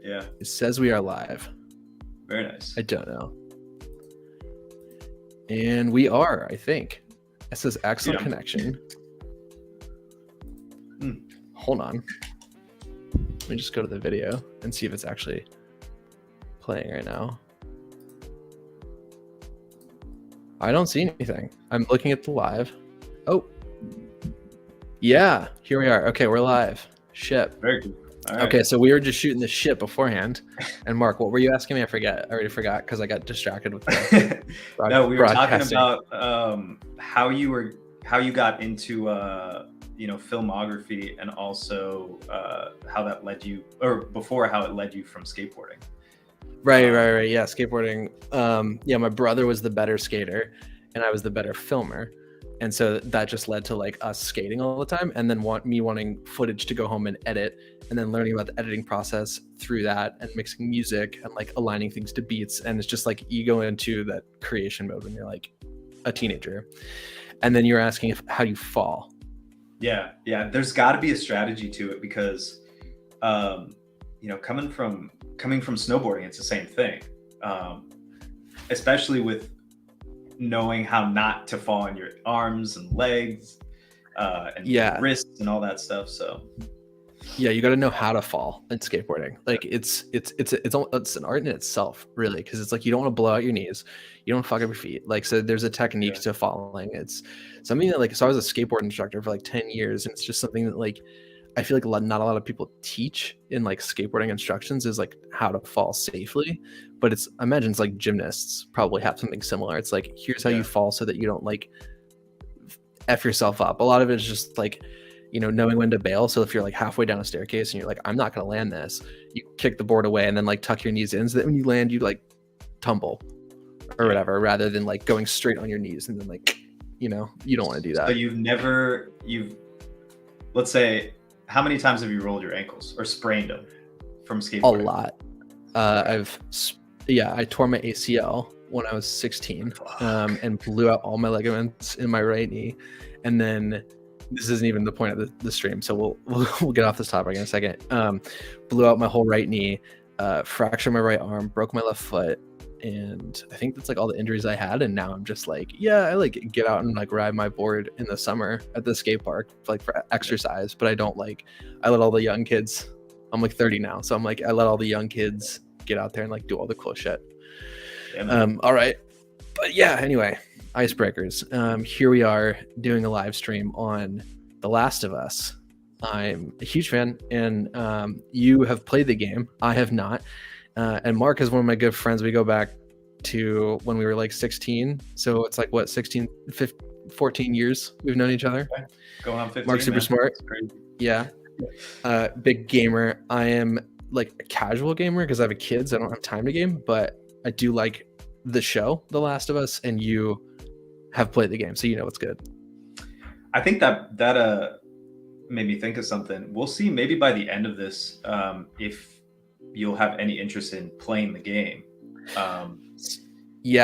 Yeah. It says we are live. Very nice. I don't know. And we are, I think. It says excellent connection. Hold on. Let me just go to the video and see if it's actually playing right now. I don't see anything. I'm looking at the live. Oh. Yeah, here we are. Okay, we're live. Ship. Very good. All right. Okay, so we were just shooting the ship beforehand. And Mark, what were you asking me? I already forgot because I got distracted with the No, we were talking about how you got into filmography, and also how that led you, or before how it led you from skateboarding. Right. Yeah, skateboarding. My brother was the better skater and I was the better filmer. And so that just led to like us skating all the time, and then me wanting footage to go home and edit, and then learning about the editing process through that, and mixing music and like aligning things to beats. And it's just like you go into that creation mode when you're like a teenager. And then you're asking how you fall. Yeah. There's got to be a strategy to it, because coming from snowboarding, it's the same thing. Especially with knowing how not to fall on your arms and legs and wrists and all that stuff. So yeah, you got to know how to fall in skateboarding. Like it's an art in itself, really, because it's like you don't want to blow out your knees, you don't fuck up your feet. Like, so there's a technique to falling. It's something that so I was a skateboard instructor for like 10 years, and it's just something that like I feel like not a lot of people teach in like skateboarding instructions, is like how to fall safely. But I imagine it's like gymnasts probably have something similar. It's like, here's how you fall so that you don't like F yourself up. A lot of it is just like, knowing when to bail. So if you're like halfway down a staircase and you're like, I'm not going to land this, you kick the board away and then like tuck your knees in so that when you land, you like tumble or whatever, rather than like going straight on your knees and then like, you don't want to do that. So let's say, how many times have you rolled your ankles or sprained them from skateboarding? A lot. I tore my ACL when I was 16 and blew out all my ligaments in my right knee. And then this isn't even the point of the stream, so we'll get off this topic in a second. Blew out my whole right knee, fractured my right arm, broke my left foot, and I think that's like all the injuries I had. And now I'm just like, I like get out and like ride my board in the summer at the skate park, like for exercise, but I let all the young kids, I'm like 30 now, so I'm like, I let all the young kids get out there and like do all the cool shit. All right, but anyway, icebreakers. Here we are doing a live stream on The Last of Us. I'm a huge fan, and you have played the game. I have not. And Mark is one of my good friends. We go back to when we were like 16. So it's like, what, 14 years we've known each other. Okay. Going on 15. Mark's super smart. Yeah. Big gamer. I am like a casual gamer because I have kids. I don't have time to game, but I do like the show, The Last of Us, and you have played the game, so you know it's good. I think that made me think of something. We'll see maybe by the end of this if you'll have any interest in playing the game.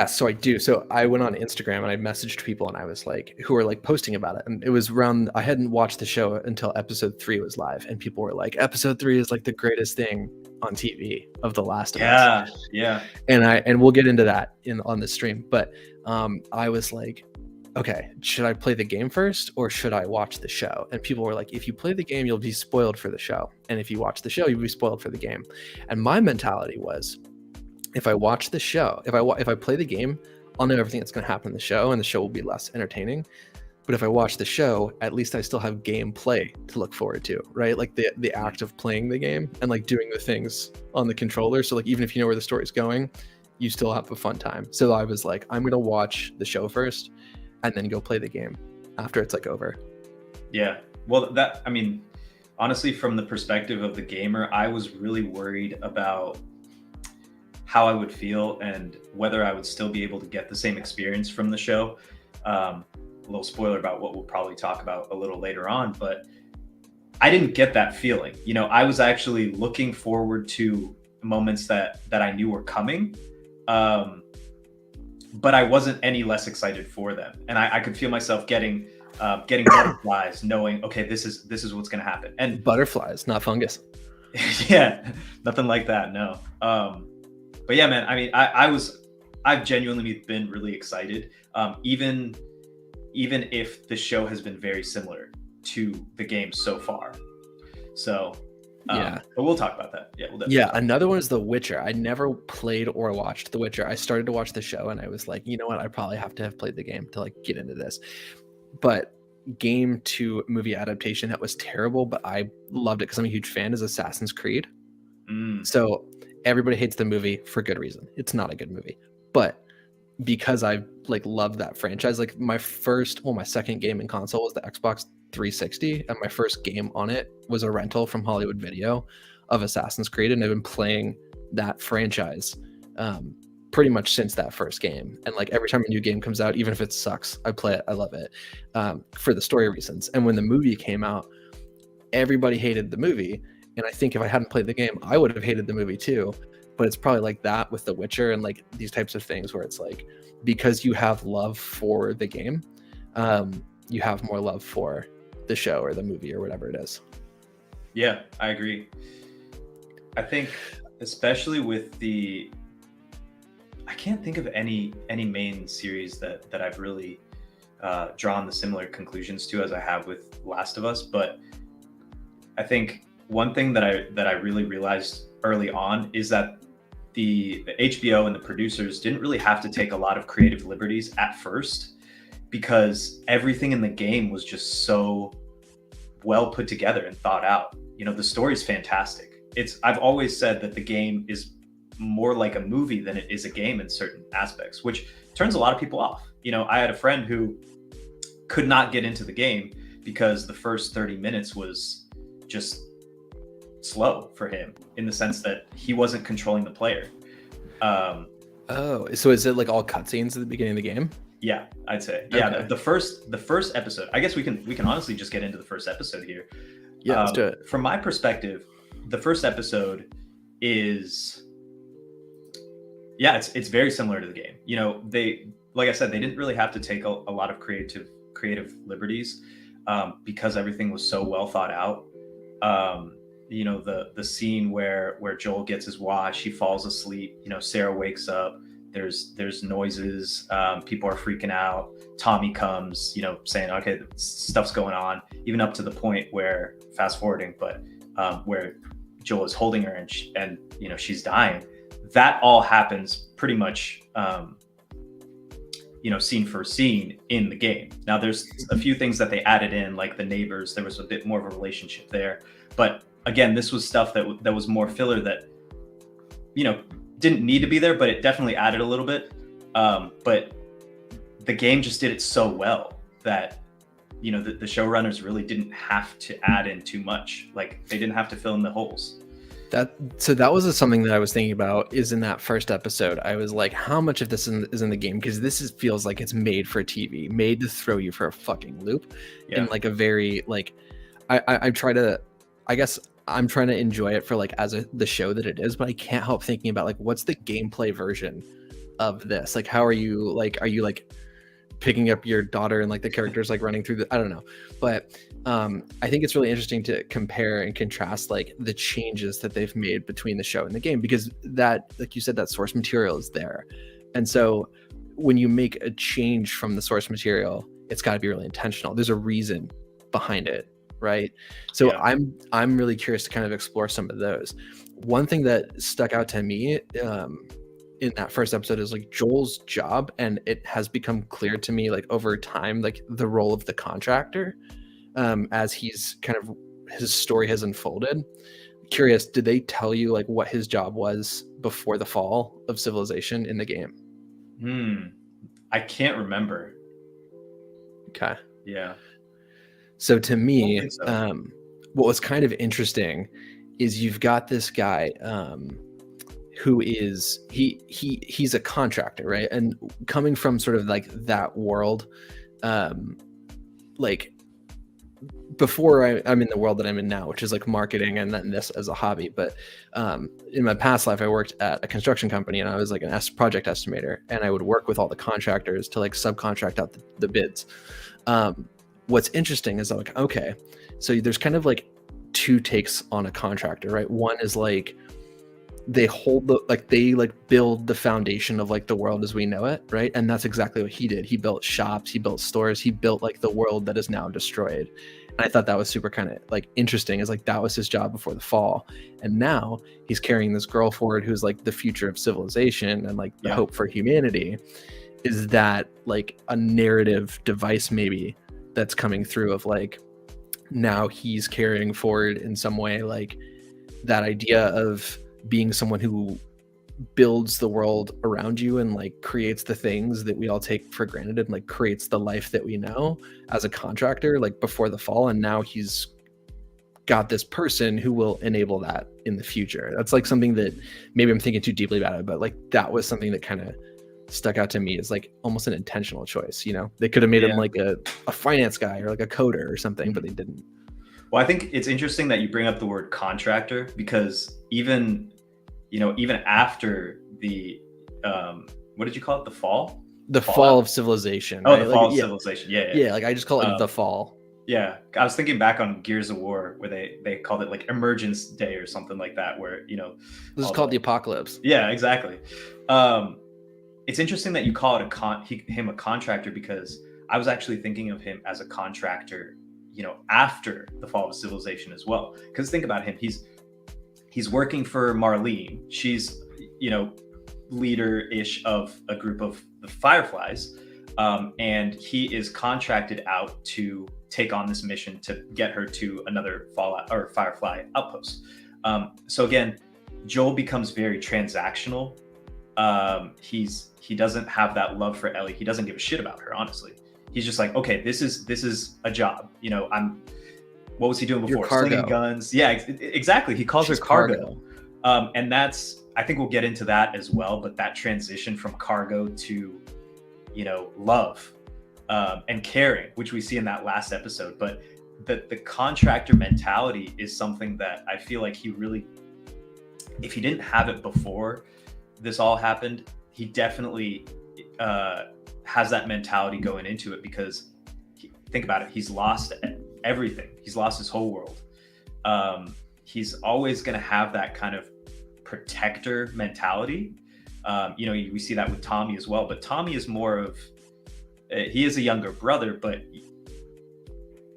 So I do. So I went on Instagram and I messaged people, and I was like, who were like posting about it, and it was around, I hadn't watched the show until episode 3 was live, and people were like, episode 3 is like the greatest thing on TV of The Last of Us. Yeah. And we'll get into that on the stream, but I was like, okay, should I play the game first or should I watch the show? And people were like, if you play the game, you'll be spoiled for the show, and if you watch the show, you'll be spoiled for the game. And my mentality was, if I watch the show, if I play the game, I'll know everything that's going to happen in the show, and the show will be less entertaining. But if I watch the show, at least I still have gameplay to look forward to, right? Like the act of playing the game and like doing the things on the controller. So like, even if you know where the story's going, you still have a fun time. So I was like, I'm going to watch the show first and then go play the game after it's like over. Yeah. Well, honestly, from the perspective of the gamer, I was really worried about how I would feel and whether I would still be able to get the same experience from the show. A little spoiler about what we'll probably talk about a little later on, but I didn't get that feeling. I was actually looking forward to moments that I knew were coming, but I wasn't any less excited for them. And I could feel myself getting butterflies, knowing, okay, this is what's going to happen. And butterflies, not fungus. Yeah, nothing like that. No. But yeah, man. I mean, I've genuinely been really excited. Even if the show has been very similar to the game so far. So, Yeah. but we'll talk about that. Yeah, we'll definitely. Yeah, another one is The Witcher. I never played or watched The Witcher. I started to watch the show and I was like, you know what? I probably have to have played the game to like get into this. But game to movie adaptation that was terrible, but I loved it because I'm a huge fan, is Assassin's Creed. So everybody hates the movie for good reason. It's not a good movie. But because I like love that franchise, like my second gaming console was the Xbox 360, and my first game on it was a rental from Hollywood Video of Assassin's Creed, and I've been playing that franchise pretty much since that first game. And like every time a new game comes out, even if it sucks, I play it. I love it for the story reasons. And when the movie came out, everybody hated the movie, and I think if I hadn't played the game, I would have hated the movie too. But it's probably like that with The Witcher and like these types of things where it's like, because you have love for the game, you have more love for the show or the movie or whatever it is. Yeah, I agree. I think especially with I can't think of any main series that I've really drawn the similar conclusions to as I have with Last of Us. But I think one thing that I really realized early on is that the HBO and the producers didn't really have to take a lot of creative liberties at first, because everything in the game was just so well put together and thought out. You know, the story's fantastic. I've always said that the game is more like a movie than it is a game in certain aspects, which turns a lot of people off. You know, I had a friend who could not get into the game because the first 30 minutes was just slow for him, in the sense that he wasn't controlling the player. Oh, so is it like all cutscenes at the beginning of the game? Yeah, I'd say. Okay. Yeah, the first episode. I guess we can honestly just get into the first episode here. Yeah, let's do it. From my perspective, the first episode is, yeah, it's very similar to the game. You know, like I said, they didn't really have to take a lot of creative liberties because everything was so well thought out. You know, the scene where Joel gets his watch, he falls asleep, you know, Sarah wakes up, there's noises, people are freaking out, Tommy comes, you know, saying, okay, stuff's going on, even up to the point where, fast forwarding, but where Joel is holding her and you know, she's dying. That all happens pretty much you know, scene for scene in the game. Now there's a few things that they added in, like the neighbors, there was a bit more of a relationship there, but again, this was stuff that was more filler that, you know, didn't need to be there, but it definitely added a little bit. But the game just did it so well that, you know, the showrunners really didn't have to add in too much. Like, they didn't have to fill in the holes. That was something that I was thinking about, is in that first episode. I was like, how much of this is in the game? Because feels like it's made for TV, made to throw you for a fucking loop. Yeah. In like a very, like, I'm trying to enjoy it for like the show that it is, but I can't help thinking about like, what's the gameplay version of this? Like, how are you like picking up your daughter and like the characters like running through I don't know. But I think it's really interesting to compare and contrast like the changes that they've made between the show and the game, because that, like you said, that source material is there. And so when you make a change from the source material, it's got to be really intentional. There's a reason behind it. Right. So yeah. I'm really curious to kind of explore some of those. One thing that stuck out to me in that first episode is like Joel's job, and it has become clear to me like over time, like the role of the contractor as his story has unfolded. Curious, did they tell you like what his job was before the fall of civilization in the game? I can't remember. Okay. Yeah. So to me, what was kind of interesting is you've got this guy who is he's a contractor, right? And coming from sort of like that world, like before I'm in the world that I'm in now, which is like marketing and then this as a hobby. But in my past life, I worked at a construction company and I was like an project estimator, and I would work with all the contractors to like subcontract out the bids. What's interesting is like, okay, so there's kind of like two takes on a contractor, right? One is like they hold the like they like build the foundation of like the world as we know it, right? And that's exactly what he did. He built shops, he built stores, he built like the world that is now destroyed. And I thought that was super kind of like interesting, is like that was his job before the fall, and now he's carrying this girl forward who's like the future of civilization and like the hope for humanity. Is that like a narrative device maybe that's coming through of like now he's carrying forward in some way like that idea of being someone who builds the world around you and like creates the things that we all take for granted and like creates the life that we know as a contractor like before the fall, and now he's got this person who will enable that in the future. That's like something that maybe I'm thinking too deeply about it, but like that was something that kind of stuck out to me as like almost an intentional choice. You know, they could have made him like a finance guy or like a coder or something, but they didn't. Well, I think it's interesting that you bring up the word contractor, because even after the what did you call it? The fall? The fall of civilization. Oh, right? the fall of civilization. Yeah. Like I just call it the fall. Yeah. I was thinking back on Gears of War where they called it like Emergence Day or something like that, where, this is called the apocalypse. Yeah, exactly. It's interesting that you call it him a contractor, because I was actually thinking of him as a contractor, after the fall of civilization as well. Because think about him. He's working for Marlene. She's, leader-ish of a group of the Fireflies. And he is contracted out to take on this mission to get her to another Firefly outpost. So again, Joel becomes very transactional. He doesn't have that love for Ellie. He doesn't give a shit about her, honestly. He's just like, okay, this is a job. What was he doing before? Slinging guns. Yeah, exactly. He calls her cargo. And I think we'll get into that as well. But that transition from cargo to, love and caring, which we see in that last episode. But the contractor mentality is something that I feel like he really, if he didn't have it before this all happened, he definitely has that mentality going into it, because think about it. He's lost everything. He's lost his whole world. He's always going to have that kind of protector mentality. We see that with Tommy as well, but Tommy is more of, he is a younger brother, but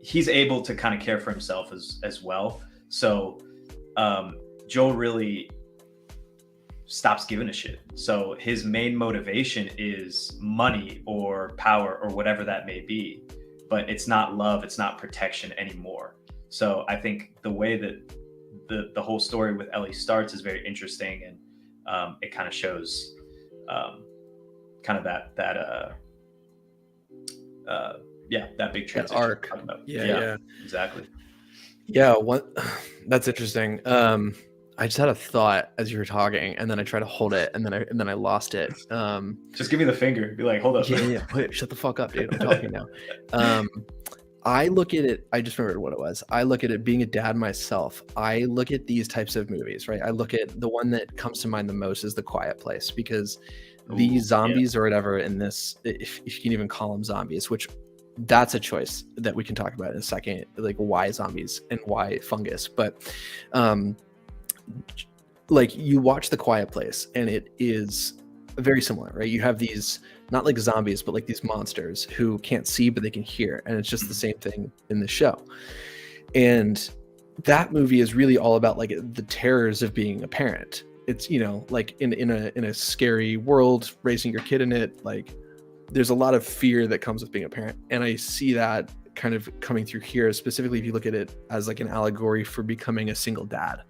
he's able to kind of care for himself as well. So Joel really stops giving a shit. So his main motivation is money or power or whatever that may be, but it's not love, it's not protection anymore. So I think the way that the whole story with Ellie starts is very interesting, and it kind of shows kind of that big transition. That arc. Yeah, exactly. Yeah, that's interesting. I just had a thought as you were talking, and then I tried to hold it, and then I lost it. Just give me the finger. Be like, hold up. Yeah. Wait, shut the fuck up, dude. I'm talking now. I look at it. I just remembered what it was. I look at it being a dad myself. I look at these types of movies, right? I look at the one that comes to mind the most is The Quiet Place, because these zombies or whatever in this, if you can even call them zombies, which that's a choice that we can talk about in a second, like why zombies and why fungus. But like you watch The Quiet Place and it is very similar, right? You have these, not like zombies, but like these monsters who can't see, but they can hear. And it's just the same thing in the show. And that movie is really all about like the terrors of being a parent. It's, like in a scary world, raising your kid in it, like there's a lot of fear that comes with being a parent. And I see that kind of coming through here, specifically if you look at it as like an allegory for becoming a single dad.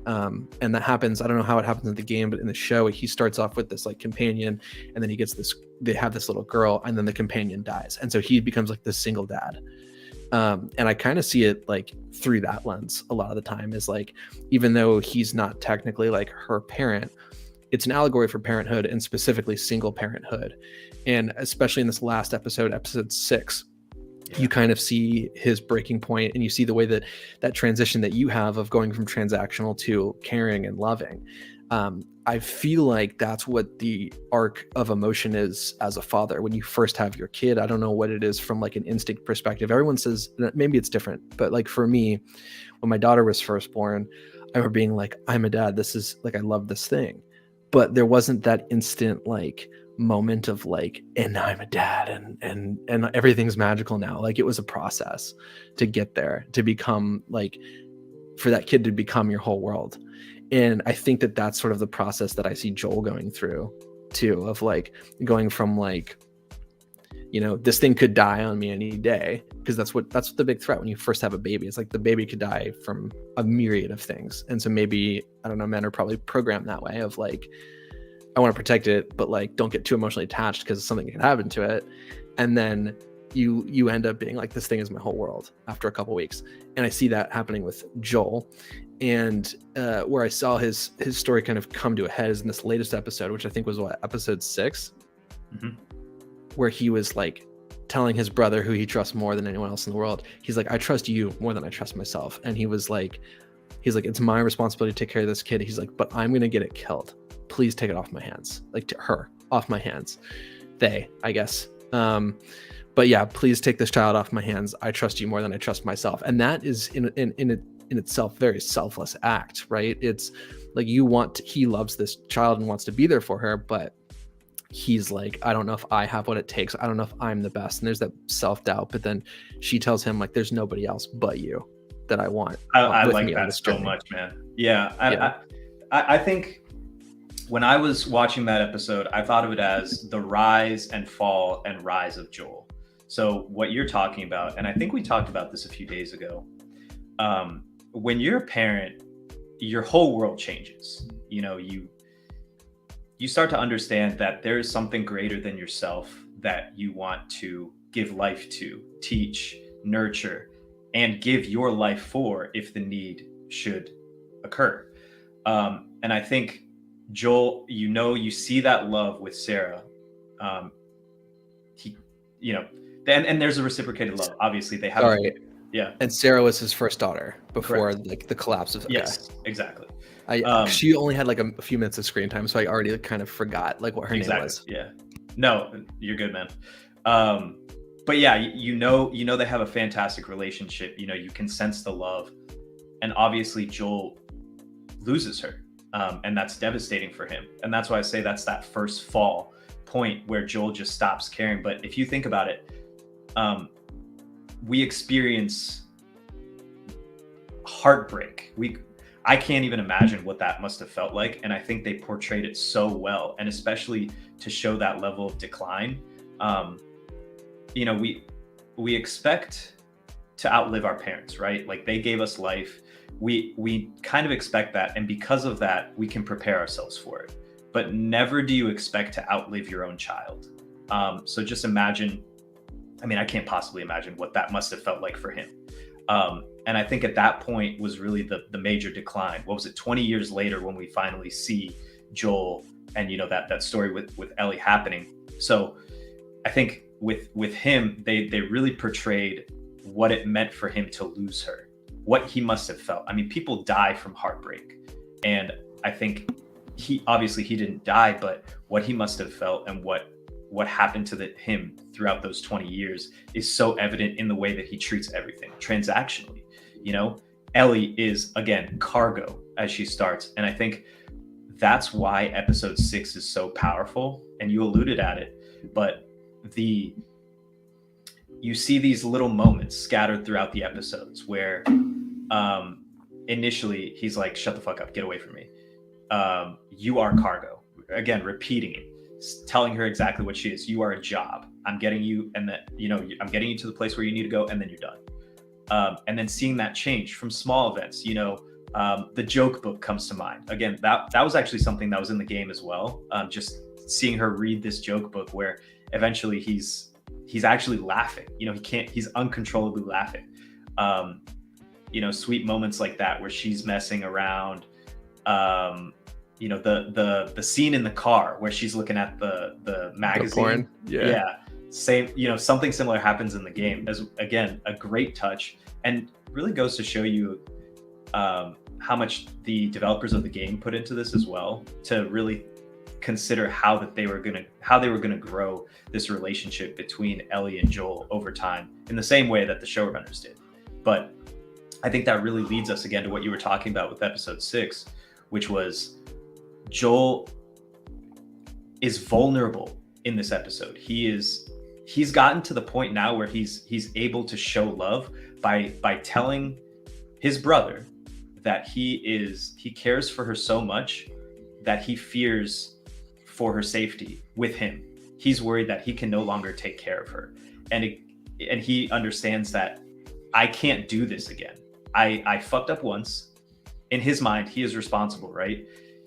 And that happens, I don't know how it happens in the game, but in the show, he starts off with this like companion, and then they have this little girl, and then the companion dies. And so he becomes like this single dad. And I kind of see it like through that lens a lot of the time, is like, even though he's not technically like her parent, it's an allegory for parenthood, and specifically single parenthood. And especially in this last episode 6, you kind of see his breaking point, and you see the way that transition that you have of going from transactional to caring and loving. I feel like that's what the arc of emotion is as a father. When you first have your kid, I don't know what it is from like an instinct perspective. Everyone says that maybe it's different, but like for me, when my daughter was first born, I remember being like, I'm a dad. This is like, I love this thing. But there wasn't that instant like moment of like, and now I'm a dad and everything's magical now. Like it was a process to get there, to become like, for that kid to become your whole world. And I think that that's sort of the process that I see Joel going through too, of like going from like, you know, this thing could die on me any day, because that's what the big threat when you first have a baby. It's like the baby could die from a myriad of things. And so maybe, I don't know, men are probably programmed that way of like, I want to protect it, but like don't get too emotionally attached because something can happen to it. And then you end up being like, this thing is my whole world after a couple weeks. And I see that happening with Joel. And where I saw his story kind of come to a head is in this latest episode, which I think was what, episode 6, where he was like telling his brother, who he trusts more than anyone else in the world, he's like, I trust you more than I trust myself. And he's like, it's my responsibility to take care of this kid. He's like, but I'm gonna get it killed. Please take it off my hands. Like, to her, off my hands. They, I guess. But yeah, please take this child off my hands. I trust you more than I trust myself. And that is in itself very selfless act, right? It's like, he loves this child and wants to be there for her, but he's like, I don't know if I have what it takes. I don't know if I'm the best. And there's that self-doubt. But then she tells him like, there's nobody else but you that I want. I like that so much, man. Yeah. I think when I was watching that episode, I thought of it as the rise and fall and rise of Joel. So what you're talking about, and I think we talked about this a few days ago, when you're a parent, your whole world changes. You know, you start to understand that there is something greater than yourself that you want to give life to, teach, nurture, and give your life for if the need should occur. And I think Joel, you see that love with Sarah. And there's a reciprocated love. Obviously, they have. Yeah. And Sarah was his first daughter before like the collapse of. Yes, exactly. She only had like a few minutes of screen time, so I already kind of forgot like what her name was. Yeah. No, you're good, man. But yeah, you know they have a fantastic relationship. You know, you can sense the love, and obviously Joel loses her, and that's devastating for him. And that's why I say that's that first fall point where Joel just stops caring. But if you think about it, we experience heartbreak. I can't even imagine what that must have felt like. And I think they portrayed it so well. And especially to show that level of decline. We expect to outlive our parents, right? Like, they gave us life. We kind of expect that. And because of that, we can prepare ourselves for it. But never do you expect to outlive your own child. So just imagine, I can't possibly imagine what that must have felt like for him. And I think at that point was really the major decline. What was it, 20 years later when we finally see Joel and, that story with Ellie happening. So I think with him, they really portrayed what it meant for him to lose her, what he must have felt. People die from heartbreak. And I think he didn't die, but what he must have felt and what happened to him throughout those 20 years is so evident in the way that he treats everything transactionally. Ellie is, again, cargo as she starts. And I think that's why episode 6 is so powerful. And you alluded at it, but you see these little moments scattered throughout the episodes where initially he's like, shut the fuck up, get away from me. You are cargo. Again, repeating it, telling her exactly what she is. You are a job. I'm getting you, and that, I'm getting you to the place where you need to go, and then you're done. And then seeing that change from small events, the joke book comes to mind. Again, that was actually something that was in the game as well. Just seeing her read this joke book where eventually he's actually laughing. He's uncontrollably laughing. Sweet moments like that where she's messing around. The scene in the car where she's looking at the magazine. The porn. Yeah. Same, something similar happens in the game, as again, a great touch, and really goes to show you much the developers of the game put into this as well, to really consider how they were gonna grow this relationship between Ellie and Joel over time, in the same way that the showrunners did. But I think that really leads us again to what you were talking about with episode 6, which was Joel is vulnerable in this episode. He's gotten to the point now where he's able to show love by telling his brother that he cares for her so much that he fears for her safety with him. He's worried that he can no longer take care of her, and he understands that I can't do this again. I fucked up once. In his mind, he is responsible, right?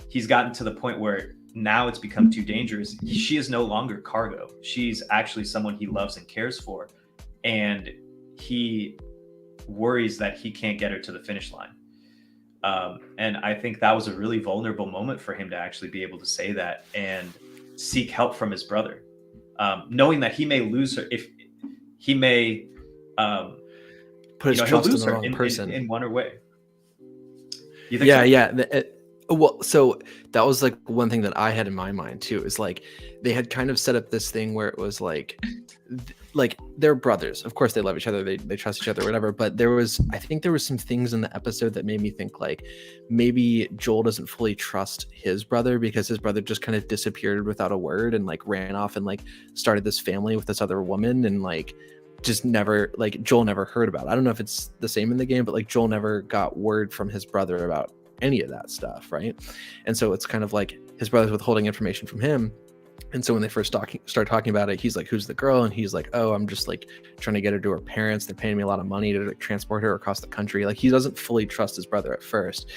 He's gotten to the point where now it's become too dangerous. She is no longer cargo. She's actually someone he loves and cares for, and he worries that he can't get her to the finish line. And I think that was a really vulnerable moment for him to actually be able to say that and seek help from his brother, knowing that he may lose her. If he may put his trust in the wrong person in one or way. You think yeah. Well, so that was like one thing that I had in my mind too, is like they had kind of set up this thing where it was like they're brothers. Of course they love each other, they trust each other, whatever. But I think there was some things in the episode that made me think like maybe Joel doesn't fully trust his brother, because his brother just kind of disappeared without a word and like ran off and like started this family with this other woman, and like just never, like Joel never heard about it. I don't know if it's the same in the game, but like Joel never got word from his brother about any of that stuff, right? And so it's kind of like his brother's withholding information from him. And so when they first start talking about it, he's like, who's the girl? And he's like, oh, I'm just like trying to get her to her parents. They're paying me a lot of money to like, transport her across the country. Like he doesn't fully trust his brother at first.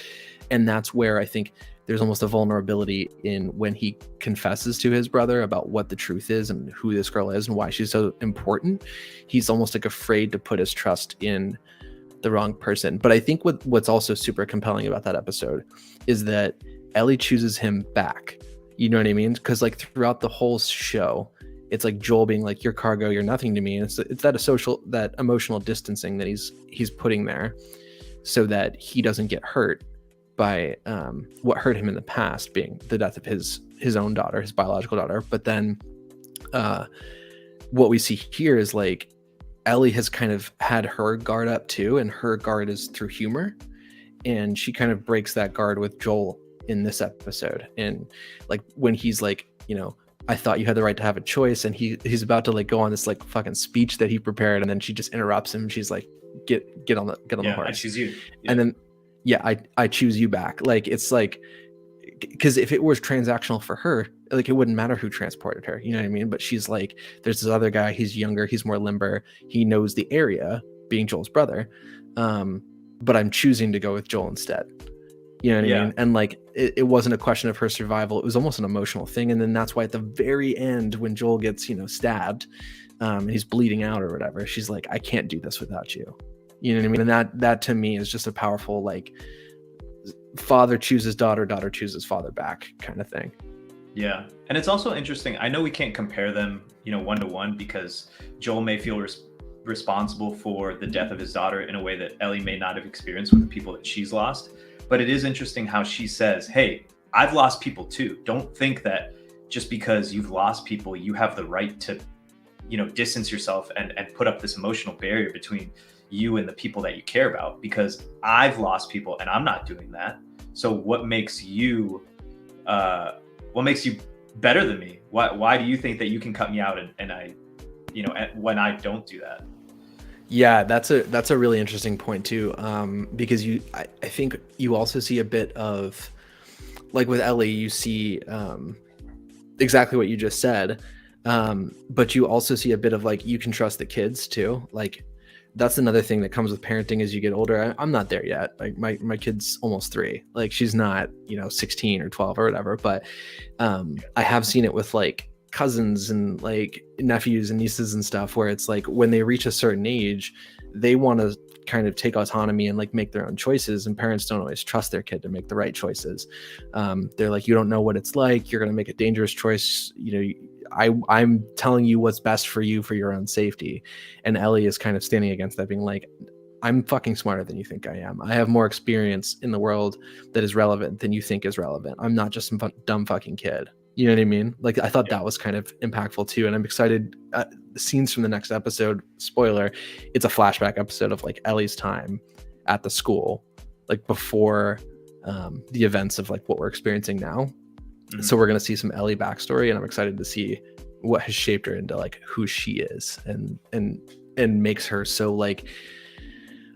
And that's where I think there's almost a vulnerability in when he confesses to his brother about what the truth is and who this girl is and why she's so important. He's almost like afraid to put his trust in the wrong person. But I think what's also super compelling about that episode is that Ellie chooses him back. You know what I mean? Because like throughout the whole show, it's like Joel being like, "You're cargo, you're nothing to me." And it's that emotional distancing that he's putting there, so that he doesn't get hurt by what hurt him in the past, being the death of his own daughter, his biological daughter. But then what we see here is like Ellie has kind of had her guard up too, and her guard is through humor, and she kind of breaks that guard with Joel in this episode. And like when he's like, you know, I thought you had the right to have a choice, and he's about to like go on this like fucking speech that he prepared, and then she just interrupts him. She's like, get on the horse. I choose you. Yeah. And then I choose you back. Like it's like, because if it was transactional for her, like it wouldn't matter who transported her, you know what I mean? But she's like, there's this other guy, he's younger, he's more limber, he knows the area, being Joel's brother, but I'm choosing to go with Joel instead. You know what I mean? And like it wasn't a question of her survival, it was almost an emotional thing. And then that's why at the very end, when Joel gets, you know, stabbed, and he's bleeding out or whatever, she's like, I can't do this without you. You know what I mean? And that to me is just a powerful, like, father chooses daughter, daughter chooses father back kind of thing. Yeah. And it's also interesting. I know we can't compare them, you know, one to one, because Joel may feel responsible for the death of his daughter in a way that Ellie may not have experienced with the people that she's lost. But it is interesting how she says, hey, I've lost people too. Don't think that just because you've lost people, you have the right to, you know, distance yourself and put up this emotional barrier between you and the people that you care about, because I've lost people and I'm not doing that. So what makes you better than me? Why do you think that you can cut me out and I, you know, when I don't do that? Yeah, that's a really interesting point too, because I think you also see a bit of, like with Ellie, you see exactly what you just said, but you also see a bit of like, you can trust the kids too. Like that's another thing that comes with parenting as you get older. I'm not there yet. Like my kid's almost 3. Like she's not, you know, 16 or 12 or whatever, but I have seen it with like cousins and like nephews and nieces and stuff, where it's like when they reach a certain age, they want to kind of take autonomy and like make their own choices, and parents don't always trust their kid to make the right choices. They're like, you don't know what it's like, you're going to make a dangerous choice, you know, I'm telling you what's best for you for your own safety. And Ellie is kind of standing against that, being like, I'm fucking smarter than you think I am. I have more experience in the world that is relevant than you think is relevant. I'm not just some dumb fucking kid. You know what I mean? Like, I thought that was kind of impactful too. And I'm excited. The scenes from the next episode, spoiler, it's a flashback episode of like Ellie's time at the school, like before the events of like what we're experiencing now. Mm-hmm. So we're going to see some Ellie backstory, and I'm excited to see what has shaped her into like who she is and makes her so like,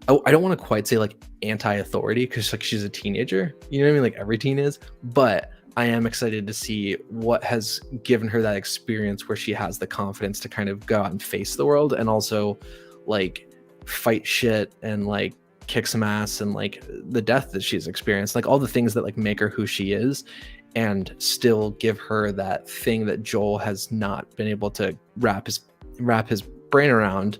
I don't want to quite say like anti-authority, because like she's a teenager, you know what I mean? Like every teen is, but I am excited to see what has given her that experience where she has the confidence to kind of go out and face the world, and also like fight shit and like kick some ass, and like the death that she's experienced, like all the things that like make her who she is, and still give her that thing that Joel has not been able to wrap his brain around,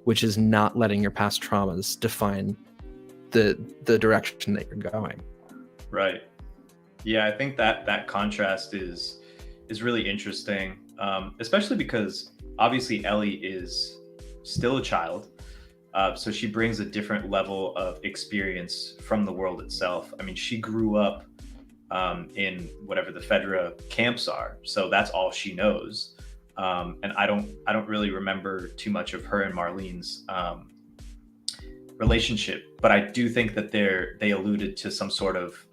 which is not letting your past traumas define the direction that you're going. Right. Yeah, I think that contrast is really interesting, especially because obviously Ellie is still a child, so she brings a different level of experience from the world itself. I mean, she grew up in whatever the FEDRA camps are, so that's all she knows. And I don't really remember too much of her and Marlene's relationship, but I do think that they alluded to some sort of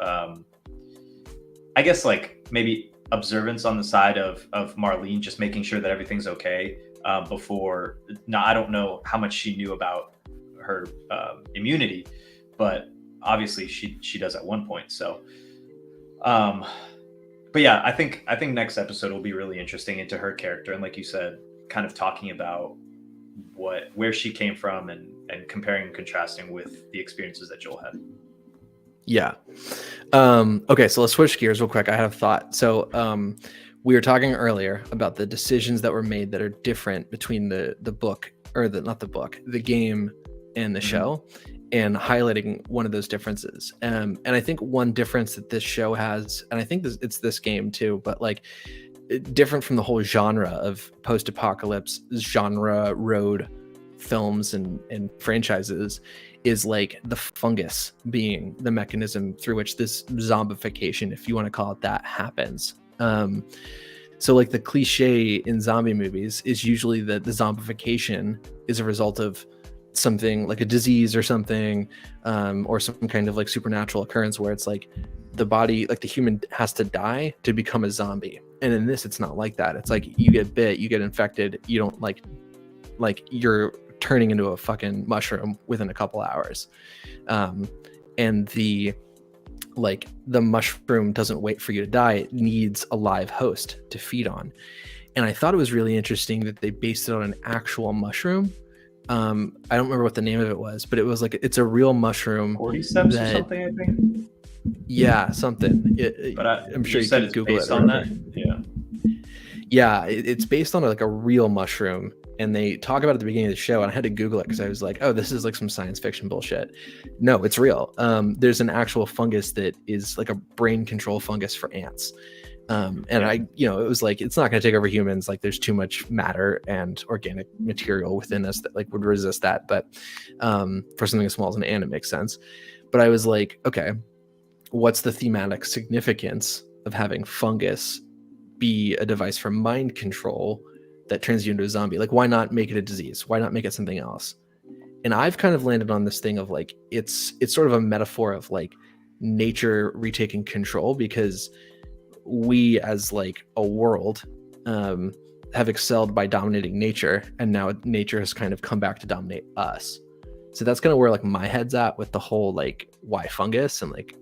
I guess like maybe observance on the side of Marlene, just making sure that everything's okay before. Now, I don't know how much she knew about her immunity, but obviously she does at one point. So, but yeah, I think next episode will be really interesting into her character, and like you said, kind of talking about where she came from and comparing and contrasting with the experiences that Joel had. Yeah. Okay, so let's switch gears real quick. I had a thought. So we were talking earlier about the decisions that were made that are different between the book, or the game and the show, and highlighting one of those differences. And I think one difference that this show has, and I think it's this game too, but like different from the whole genre of post-apocalypse genre road films and franchises, is like the fungus being the mechanism through which this zombification, if you want to call it that, happens. So like the cliche in zombie movies is usually that the zombification is a result of something like a disease or something, or some kind of like supernatural occurrence where it's like the body, like the human, has to die to become a zombie. And in this, it's not like that. It's like you get bit, you get infected, you don't like you're turning into a fucking mushroom within a couple hours. And the mushroom doesn't wait for you to die. It needs a live host to feed on. And I thought it was really interesting that they based it on an actual mushroom. I don't remember what the name of it was, but it was like, it's a real mushroom. Cordyceps or something, I think. Yeah, something. But I'm sure you said can it's Google based it. On that. Yeah, it's based on like a real mushroom. And they talk about it at the beginning of the show, and I had to Google it because I was like, oh, this is like some science fiction bullshit. No, it's real. There's an actual fungus that is like a brain control fungus for ants. And it was like, it's not going to take over humans. Like there's too much matter and organic material within us that like would resist that. But for something as small as an ant, it makes sense. But I was like, okay, what's the thematic significance of having fungus be a device for mind control that turns you into a zombie? Like, why not make it a disease? Why not make it something else? And I've kind of landed on this thing of like, it's sort of a metaphor of like nature retaking control, because we as like a world have excelled by dominating nature, and now nature has kind of come back to dominate us. So that's kind of where like my head's at with the whole like why fungus and like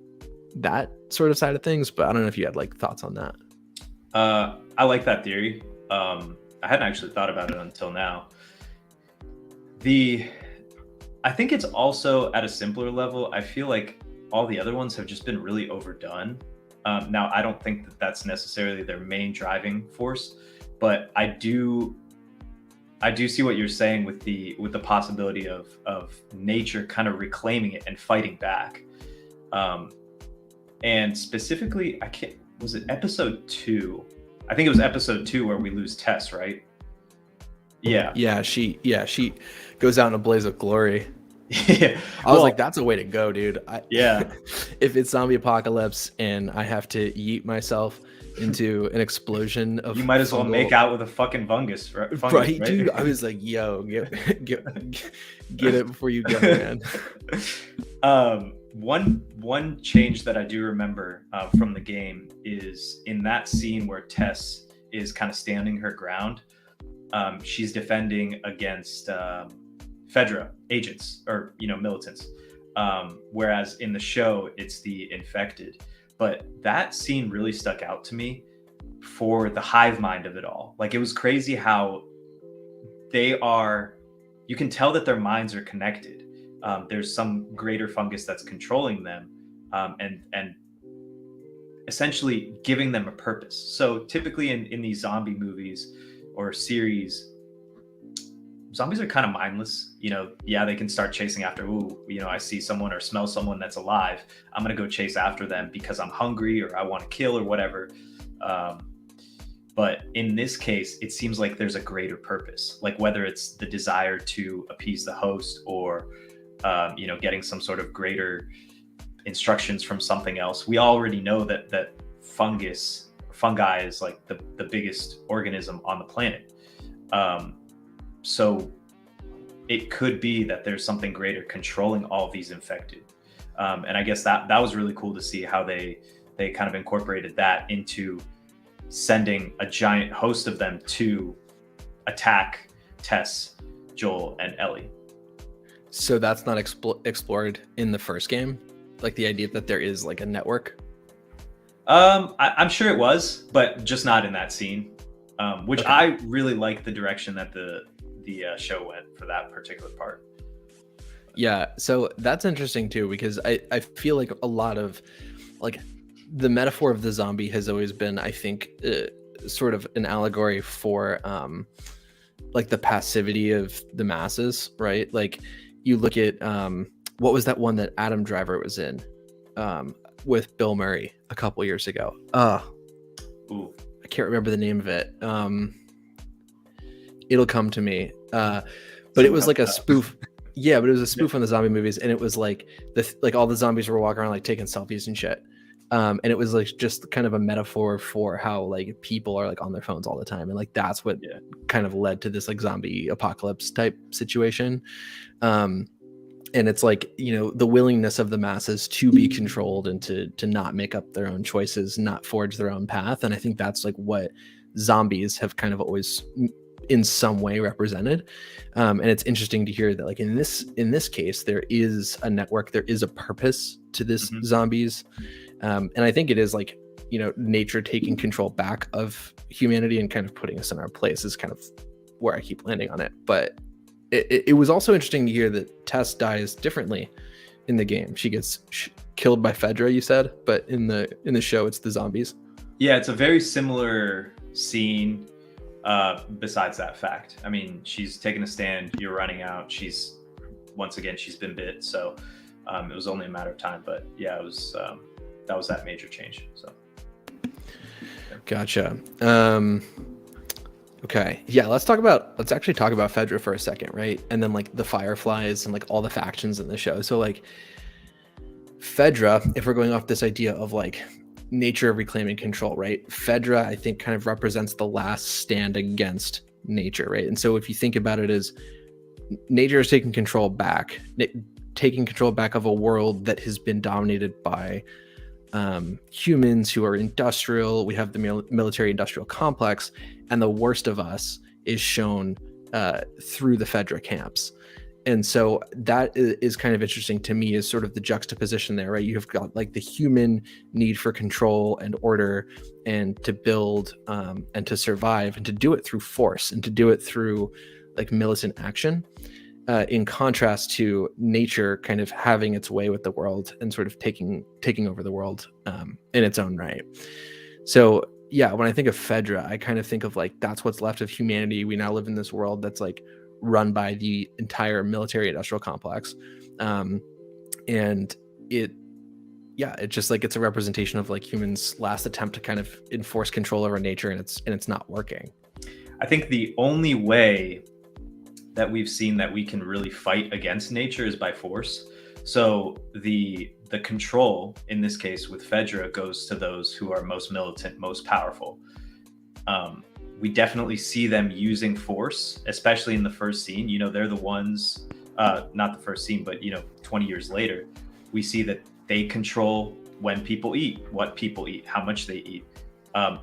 that sort of side of things. But I don't know if you had like thoughts on that. I like that theory. I hadn't actually thought about it until now. I think it's also at a simpler level. I feel like all the other ones have just been really overdone. Now, I don't think that that's necessarily their main driving force, but I do see what you're saying with the possibility of nature kind of reclaiming it and fighting back. And specifically, was it episode 2? I think it was episode 2 where we lose Tess, right? Yeah. Yeah, she goes out in a blaze of glory. Yeah. I was like, that's a way to go, dude. Yeah. If it's zombie apocalypse and I have to yeet myself into an explosion of You might as well make fungal, out with a fucking fungus, right? right, dude? I was like, yo, get it before you go, man. One change that I do remember from the game is in that scene where Tess is kind of standing her ground. She's defending against FEDRA agents or militants, whereas in the show it's the infected. But that scene really stuck out to me for the hive mind of it all. Like, it was crazy how you can tell that their minds are connected. There's some greater fungus that's controlling them, and essentially giving them a purpose. So typically in these zombie movies or series, zombies are kind of mindless. Yeah, they can start chasing after, I see someone or smell someone that's alive, I'm gonna go chase after them because I'm hungry or I want to kill or whatever. But in this case, it seems like there's a greater purpose, like whether it's the desire to appease the host or getting some sort of greater instructions from something else. We already know that fungi is like the biggest organism on the planet. So it could be that there's something greater controlling all of these infected. And I guess that was really cool to see how they kind of incorporated that into sending a giant host of them to attack Tess, Joel, and Ellie. So that's not explored in the first game, like the idea that there is like a network. I'm sure it was, but just not in that scene. Which Okay. I really like the direction that the show went for that particular part. Yeah, so that's interesting too, because I feel like a lot of like the metaphor of the zombie has always been, I think, sort of an allegory for like the passivity of the masses, right? Like you look at what was that one that Adam Driver was in with Bill Murray a couple years ago? Ooh. I can't remember the name of it. It'll come to me. But it was like a spoof. Yeah, but it was a spoof on the zombie movies, and it was like like all the zombies were walking around like taking selfies and shit. And it was like just kind of a metaphor for how like people are like on their phones all the time, and like that's what kind of led to this like zombie apocalypse type situation. And it's like, the willingness of the masses to be controlled and to not make up their own choices, not forge their own path. And I think that's like what zombies have kind of always in some way represented. And it's interesting to hear that like in this case, there is a network, there is a purpose to this zombies. And I think it is like, nature taking control back of humanity and kind of putting us in our place is kind of where I keep landing on it. But it was also interesting to hear that Tess dies differently in the game. She gets killed by FEDRA, you said, but in the show, it's the zombies. Yeah, it's a very similar scene. Besides that fact, I mean, she's taking a stand. You're running out. She's been bit. So it was only a matter of time. But yeah, it was that was that major change. So yeah. Gotcha. Okay. Yeah, let's actually talk about FEDRA for a second, right? And then like the Fireflies and like all the factions in the show. So like FEDRA, if we're going off this idea of like nature reclaiming control, right? FEDRA, I think, kind of represents the last stand against nature, right? And so if you think about it as nature is taking control back of a world that has been dominated by humans who are industrial. We have the military industrial complex, and the worst of us is shown through the FEDRA camps. And so that is kind of interesting to me, is sort of the juxtaposition there, right? You've got like the human need for control and order and to build and to survive and to do it through force and to do it through like militant action, in contrast to nature kind of having its way with the world and sort of taking over the world in its own right. So yeah, when I think of FEDRA, I kind of think of like, that's what's left of humanity. We now live in this world that's like run by the entire military industrial complex. And it's just like, it's a representation of like humans' last attempt to kind of enforce control over nature, and it's not working. I think the only way that we've seen that we can really fight against nature is by force. So the control in this case with FEDRA goes to those who are most militant, most powerful. We definitely see them using force, especially in the first scene. You know, they're the ones, not the first scene, but 20 years later, we see that they control when people eat, what people eat, how much they eat,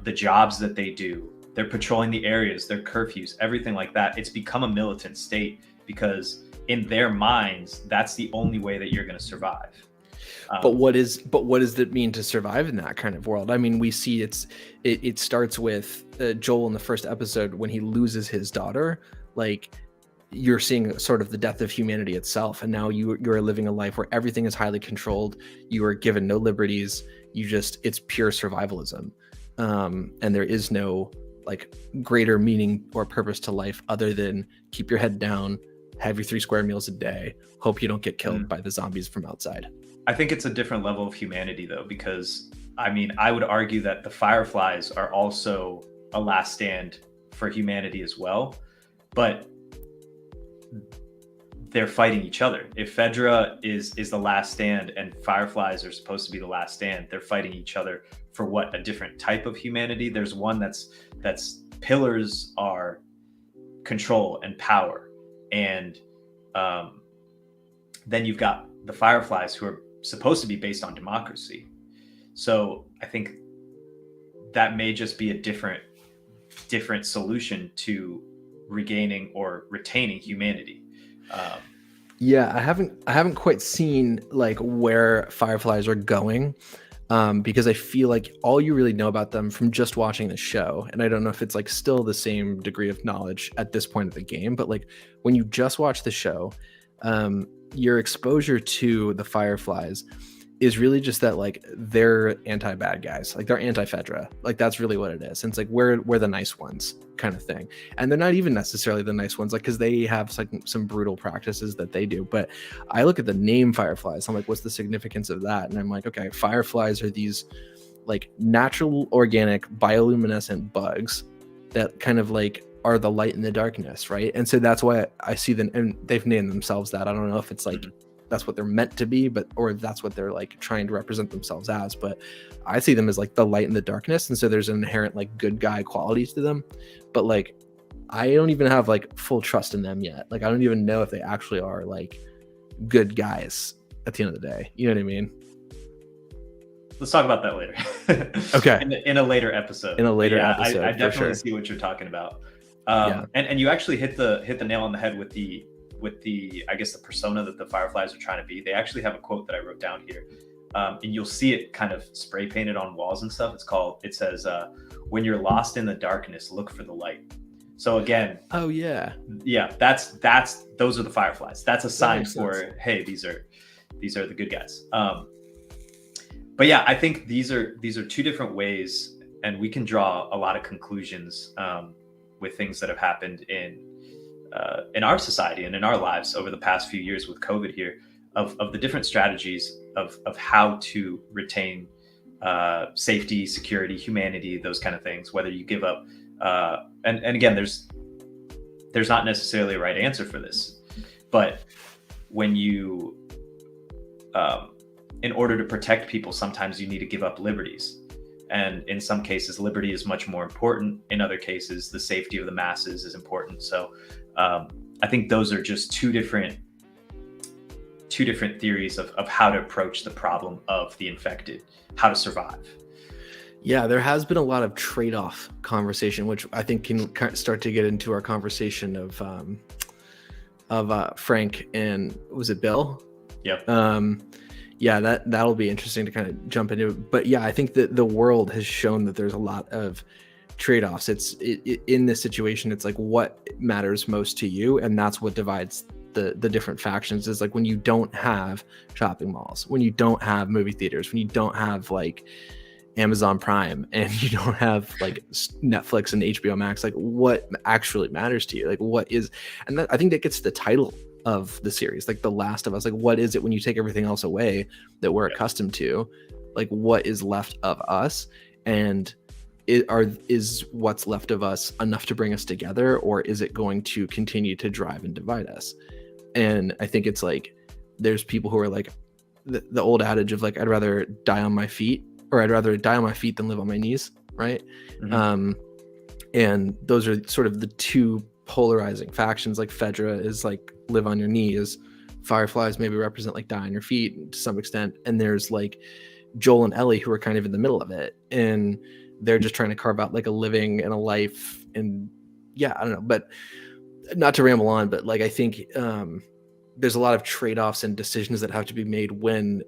the jobs that they do. They're patrolling the areas, their curfews, everything like that. It's become a militant state because in their minds, that's the only way that you're going to survive. But what does it mean to survive in that kind of world? I mean, we see it starts with Joel in the first episode when he loses his daughter. Like, you're seeing sort of the death of humanity itself, and now you're living a life where everything is highly controlled. You are given no liberties. It's pure survivalism, and there is no like greater meaning or purpose to life other than keep your head down, have your 3 square meals a day, hope you don't get killed by the zombies from outside. I think it's a different level of humanity though, because I mean, I would argue that the Fireflies are also a last stand for humanity as well, but they're fighting each other. If FEDRA is the last stand and Fireflies are supposed to be the last stand, they're fighting each other for what? A different type of humanity. There's one that's pillars are control and power, and then you've got the Fireflies who are supposed to be based on democracy. So I think that may just be a different solution to regaining or retaining humanity. Yeah, I haven't quite seen like where Fireflies are going, because I feel like all you really know about them from just watching the show, and I don't know if it's like still the same degree of knowledge at this point of the game, but like when you just watch the show, your exposure to the Fireflies is really just that like they're anti-bad guys, like they're anti-FEDRA, like that's really what it is. And it's like we're the nice ones kind of thing, and they're not even necessarily the nice ones, like because they have like some brutal practices that they do. But I look at the name Fireflies, I'm like, what's the significance of that? And I'm like, okay, Fireflies are these like natural organic bioluminescent bugs that kind of like are the light in the darkness, right? And so that's why I see them, and they've named themselves that. I don't know if it's like that's what they're meant to be, but or if that's what they're like trying to represent themselves as, but I see them as like the light in the darkness. And so there's an inherent like good guy qualities to them, but like I don't even have like full trust in them yet. Like I don't even know if they actually are like good guys at the end of the day. You know what I mean? Let's talk about that later. Okay. In a later episode. episode. I definitely see what you're talking about. And you actually hit the nail on the head with the I guess the persona that the Fireflies are trying to be. They actually have a quote that I wrote down here, and you'll see it kind of spray painted on walls and stuff. It says, when you're lost in the darkness, look for the light. So again, that's those are the Fireflies. That's a sign for, hey, these are the good guys. But yeah, I think these are two different ways, and we can draw a lot of conclusions with things that have happened in our society and in our lives over the past few years with COVID here, of the different strategies of how to retain safety, security, humanity, those kind of things, whether you give up. And again, there's not necessarily a right answer for this, but when you, in order to protect people, sometimes you need to give up liberties. And in some cases, liberty is much more important. In other cases, the safety of the masses is important. So I think those are just two different theories of how to approach the problem of the infected, how to survive. Yeah, there has been a lot of trade-off conversation, which I think can start to get into our conversation of Frank and was it Bill? Yep. Yeah, that'll be interesting to kind of jump into. But yeah, I think that the world has shown that there's a lot of trade-offs. It's in this situation, it's like what matters most to you, and that's what divides the different factions. Is like when you don't have shopping malls, when you don't have movie theaters, when you don't have like Amazon Prime, and you don't have like Netflix and HBO Max, like what actually matters to you? Like what is, and I think that gets to the title of the series, like The Last of Us. Like what is it when you take everything else away that we're accustomed to? Like what is left of us? And is what's left of us enough to bring us together, or is it going to continue to drive and divide us? And I think it's like there's people who are like the old adage of like, I'd rather die on my feet, or I'd rather die on my feet than live on my knees, right? Mm-hmm. And those are sort of the two polarizing factions. Like FEDRA is like live on your knees, Fireflies maybe represent like die on your feet to some extent, and there's like Joel and Ellie who are kind of in the middle of it, and they're just trying to carve out like a living and a life. And yeah, I don't know, but not to ramble on, but like I think there's a lot of trade-offs and decisions that have to be made when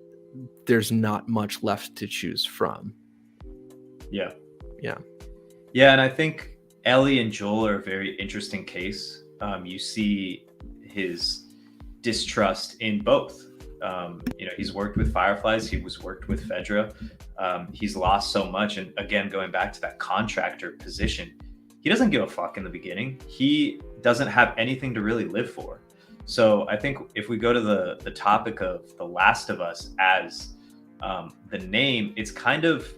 there's not much left to choose from. Yeah. And I think Ellie and Joel are a very interesting case. You see his distrust in both. He's worked with Fireflies, he was worked with FEDRA. He's lost so much, and again, going back to that contractor position, he doesn't give a fuck in the beginning. He doesn't have anything to really live for. So I think if we go to the topic of The Last of Us as the name, it's kind of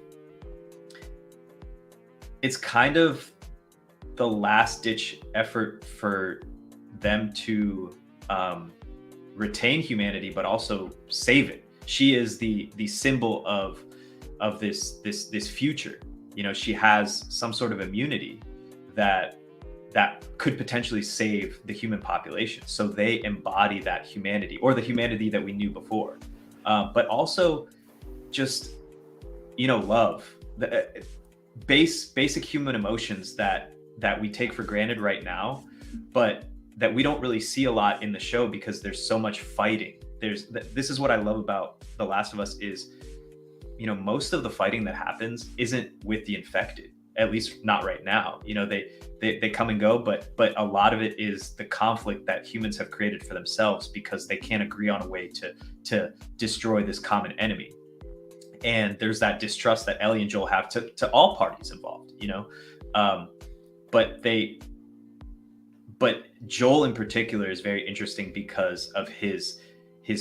the last ditch effort for them to retain humanity, but also save it. She is the symbol of this future. She has some sort of immunity that could potentially save the human population. So they embody that humanity, or the humanity that we knew before, but also just love, the basic human emotions that we take for granted right now, but that we don't really see a lot in the show because there's so much fighting. This is what I love about The Last of Us is, most of the fighting that happens isn't with the infected, at least not right now. They come and go, but a lot of it is the conflict that humans have created for themselves because they can't agree on a way to destroy this common enemy. And there's that distrust that Ellie and Joel have to all parties involved, but Joel in particular is very interesting because of his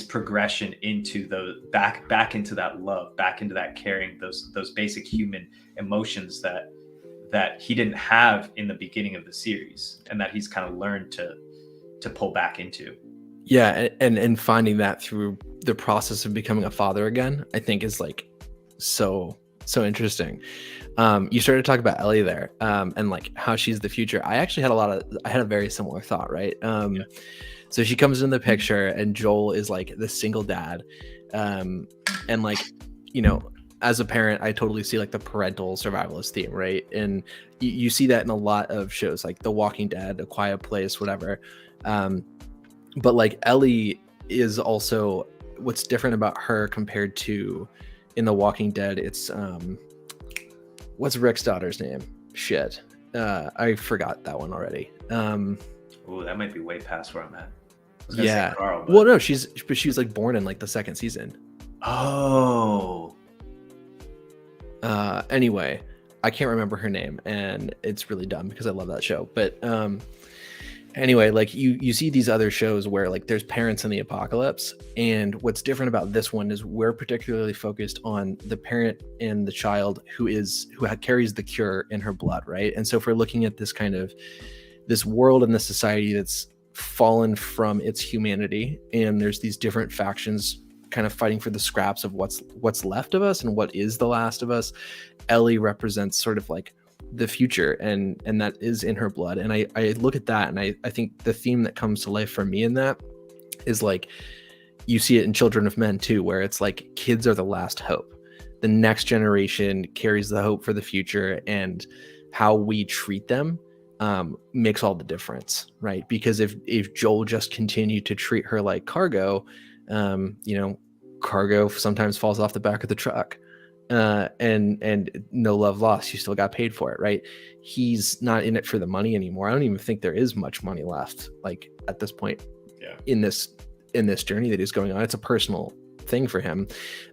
progression into back into that love, back into that caring, those basic human emotions that he didn't have in the beginning of the series, and that he's kind of learned to pull back into. Yeah, and finding that through the process of becoming a father again, I think is like so interesting. You started to talk about Ellie there, and like how she's the future. I actually had a very similar thought, right? So she comes in the picture, and Joel is like the single dad, and like, as a parent, I totally see like the parental survivalist theme, right? And you see that in a lot of shows like The Walking Dead, A Quiet Place, whatever. But like Ellie is also, what's different about her compared to in The Walking Dead, it's what's Rick's daughter's name? Shit. I forgot that one already. Oh, that might be way past where I'm at. I was gonna say Carl, but... Well, no, she was like born in like the second season. Oh. Anyway, I can't remember her name, and it's really dumb because I love that show. But anyway, like you see these other shows where like there's parents in the apocalypse, and what's different about this one is we're particularly focused on the parent and the child who carries the cure in her blood, right? And so if we're looking at this kind of this world and this society that's fallen from its humanity, and there's these different factions kind of fighting for the scraps of what's left of us and what is the last of us. Ellie represents sort of like the future, and that is in her blood. And I look at that, and I think the theme that comes to life for me in that is like, you see it in Children of Men too, where it's like kids are the last hope. The next generation carries the hope for the future, and how we treat them makes all the difference, right? Because if Joel just continued to treat her like cargo, cargo sometimes falls off the back of the truck, and no love lost. You still got paid for it, right? He's not in it for the money anymore. I don't even think there is much money left, like at this point, in this journey that he's going on. It's a personal thing for him,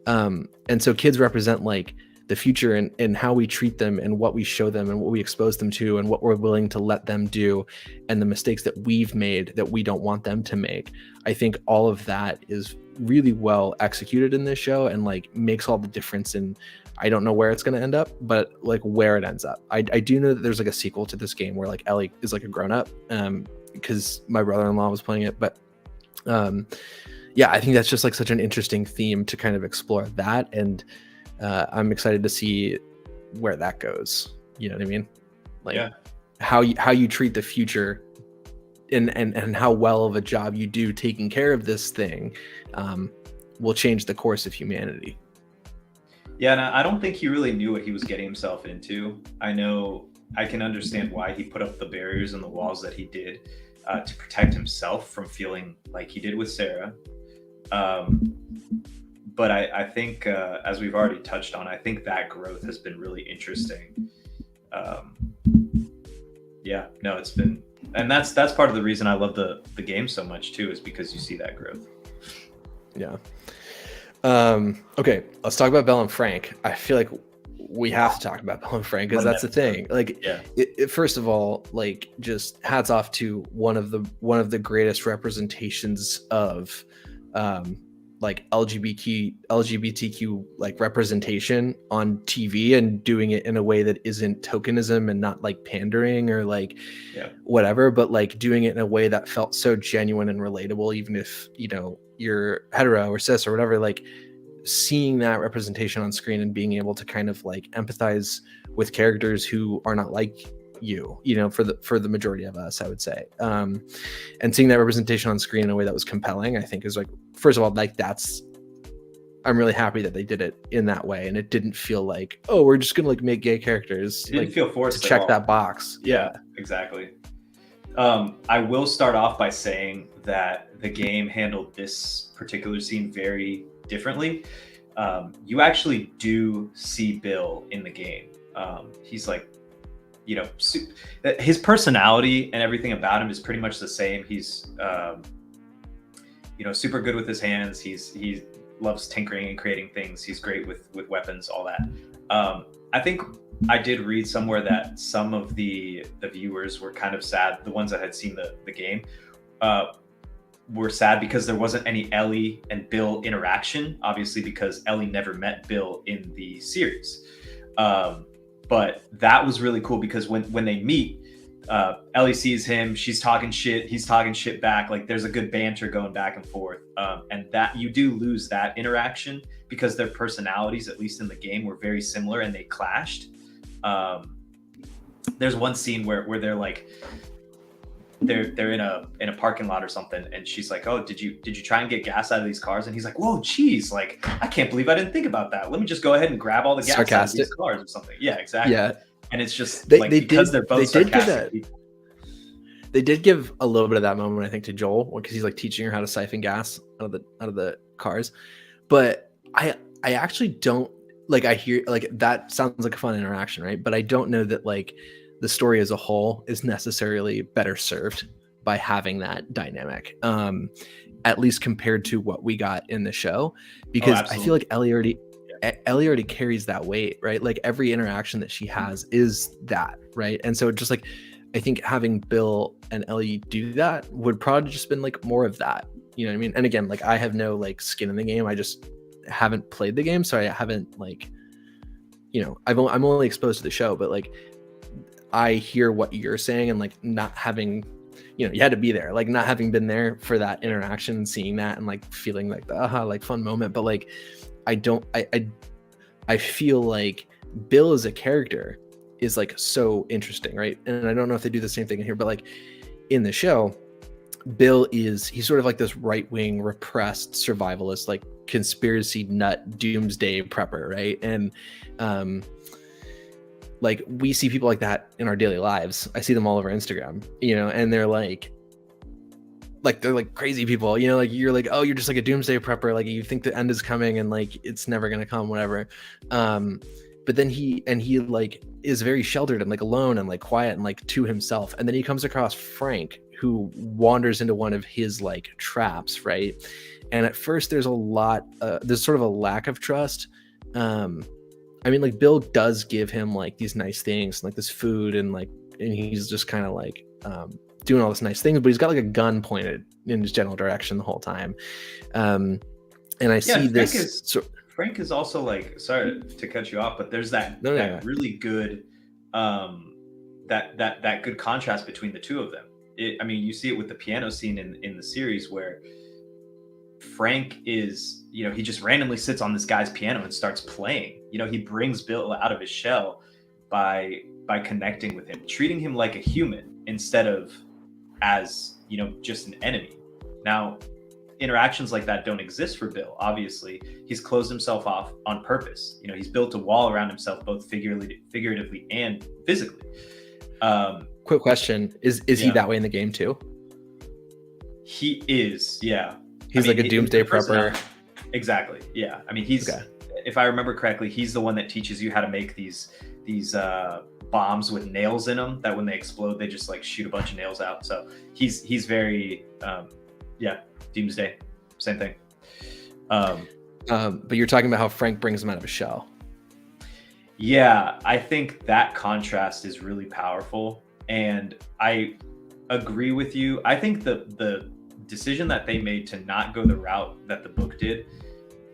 and so kids represent like the future and how we treat them and what we show them and what we expose them to and what we're willing to let them do and the mistakes that we've made that we don't want them to make. I think all of that is really well executed in this show and like makes all the difference. And I don't know where it's going to end up, but like where it ends up. I do know that there's like a sequel to this game where like Ellie is like a grown up, because my brother-in-law was playing it. But yeah, I think that's just like such an interesting theme to kind of explore that. And I'm excited to see where that goes. You know what I mean? Like how you treat the future and how well of a job you do taking care of this thing will change the course of humanity. Yeah, and I don't think he really knew what he was getting himself into. I can understand why he put up the barriers and the walls that he did to protect himself from feeling like he did with Sarah. But I think, as we've already touched on, I think that growth has been really interesting. It's been, and that's part of the reason I love the game so much too, is because you see that growth. Yeah. Okay, let's talk about Belle and Frank. I feel like we have to talk about Belle and Frank because that's the thing. Like, first of all, like, just hats off to one of the greatest representations of like LGBTQ like representation on TV, and doing it in a way that isn't tokenism and not like pandering or like whatever, but like doing it in a way that felt so genuine and relatable, even if, you know, you're hetero or cis or whatever. Like seeing that representation on screen and being able to kind of like empathize with characters who are not like you know, for the majority of us, I would say, and seeing that representation on screen in a way that was compelling, I think is like, first of all, like I'm really happy that they did it in that way, and it didn't feel like, oh, we're just gonna like make gay characters. It didn't like, feel forced to check that box. Yeah, exactly. I will start off by saying that the game handled this particular scene very differently. You actually do see Bill in the game. He's like, you know, his personality and everything about him is pretty much the same. He's, you know, super good with his hands. He loves tinkering and creating things. He's great with weapons, all that. I think I did read somewhere that some of the viewers were kind of sad. The ones that had seen the game were sad because there wasn't any Ellie and Bill interaction, obviously because Ellie never met Bill in the series. But that was really cool because when they meet, Ellie sees him, she's talking shit, he's talking shit back. Like there's a good banter going back and forth. And that you do lose that interaction because their personalities, at least in the game, were very similar and they clashed. There's one scene where they're like, they're in a parking lot or something, and she's like, oh, did you try and get gas out of these cars? And he's like, whoa, geez, like I can't believe I didn't think about that. Let me just go ahead and grab all the gas out of these cars or something. Yeah, exactly. Yeah. And it's just they're both sarcastic people. They did give a little bit of that moment, I think, to Joel, because he's like teaching her how to siphon gas out of the cars. But I actually don't like, I hear like that sounds like a fun interaction, right? But I don't know that like the story as a whole is necessarily better served by having that dynamic, at least compared to what we got in the show, because I feel like Ellie already carries that weight, right? Like every interaction that she has is that, right? And so just like, I think having Bill and Ellie do that would probably just been like more of that, you know what I mean? And again, like I have no like skin in the game. I just haven't played the game. So I haven't like, you know, I'm only exposed to the show, but like, I hear what you're saying, and like not having, you know, you had to be there, like not having been there for that interaction and seeing that and like feeling like the like fun moment. But like, I feel like Bill as a character is like so interesting, right? And I don't know if they do the same thing in here, but like in the show, Bill he's sort of like this right-wing repressed survivalist, like conspiracy nut doomsday prepper, right? And like we see people like that in our daily lives. I see them all over Instagram, you know, and they're like they're like crazy people, you know, like you're like, oh, you're just like a doomsday prepper, like you think the end is coming and like it's never gonna come, whatever. But then he like is very sheltered and like alone and like quiet and like to himself. And then he comes across Frank, who wanders into one of his like traps, right? And at first there's a lot, there's sort of a lack of trust I mean, like Bill does give him like these nice things, like this food, and he's just kind of like doing all this nice things, but he's got like a gun pointed in his general direction the whole time. And I see this. Frank is also like, sorry to cut you off, but there's that really good that good contrast between the two of them. I mean, you see it with the piano scene in the series where Frank is, he just randomly sits on this guy's piano and starts playing. He brings Bill out of his shell by connecting with him, treating him like a human instead of as, just an enemy. Now, interactions like that don't exist for Bill. Obviously, he's closed himself off on purpose. He's built a wall around himself, both figuratively and physically. Quick question: Is he that way in the game too? He is, yeah. He's like a doomsday prepper. Exactly, yeah. I mean, he's okay. If I remember correctly, he's the one that teaches you how to make these bombs with nails in them. That when they explode, they just like shoot a bunch of nails out. So he's very doomsday, same thing. But you're talking about how Frank brings him out of his shell. Yeah, I think that contrast is really powerful, and I agree with you. I think the decision that they made to not go the route that the book did,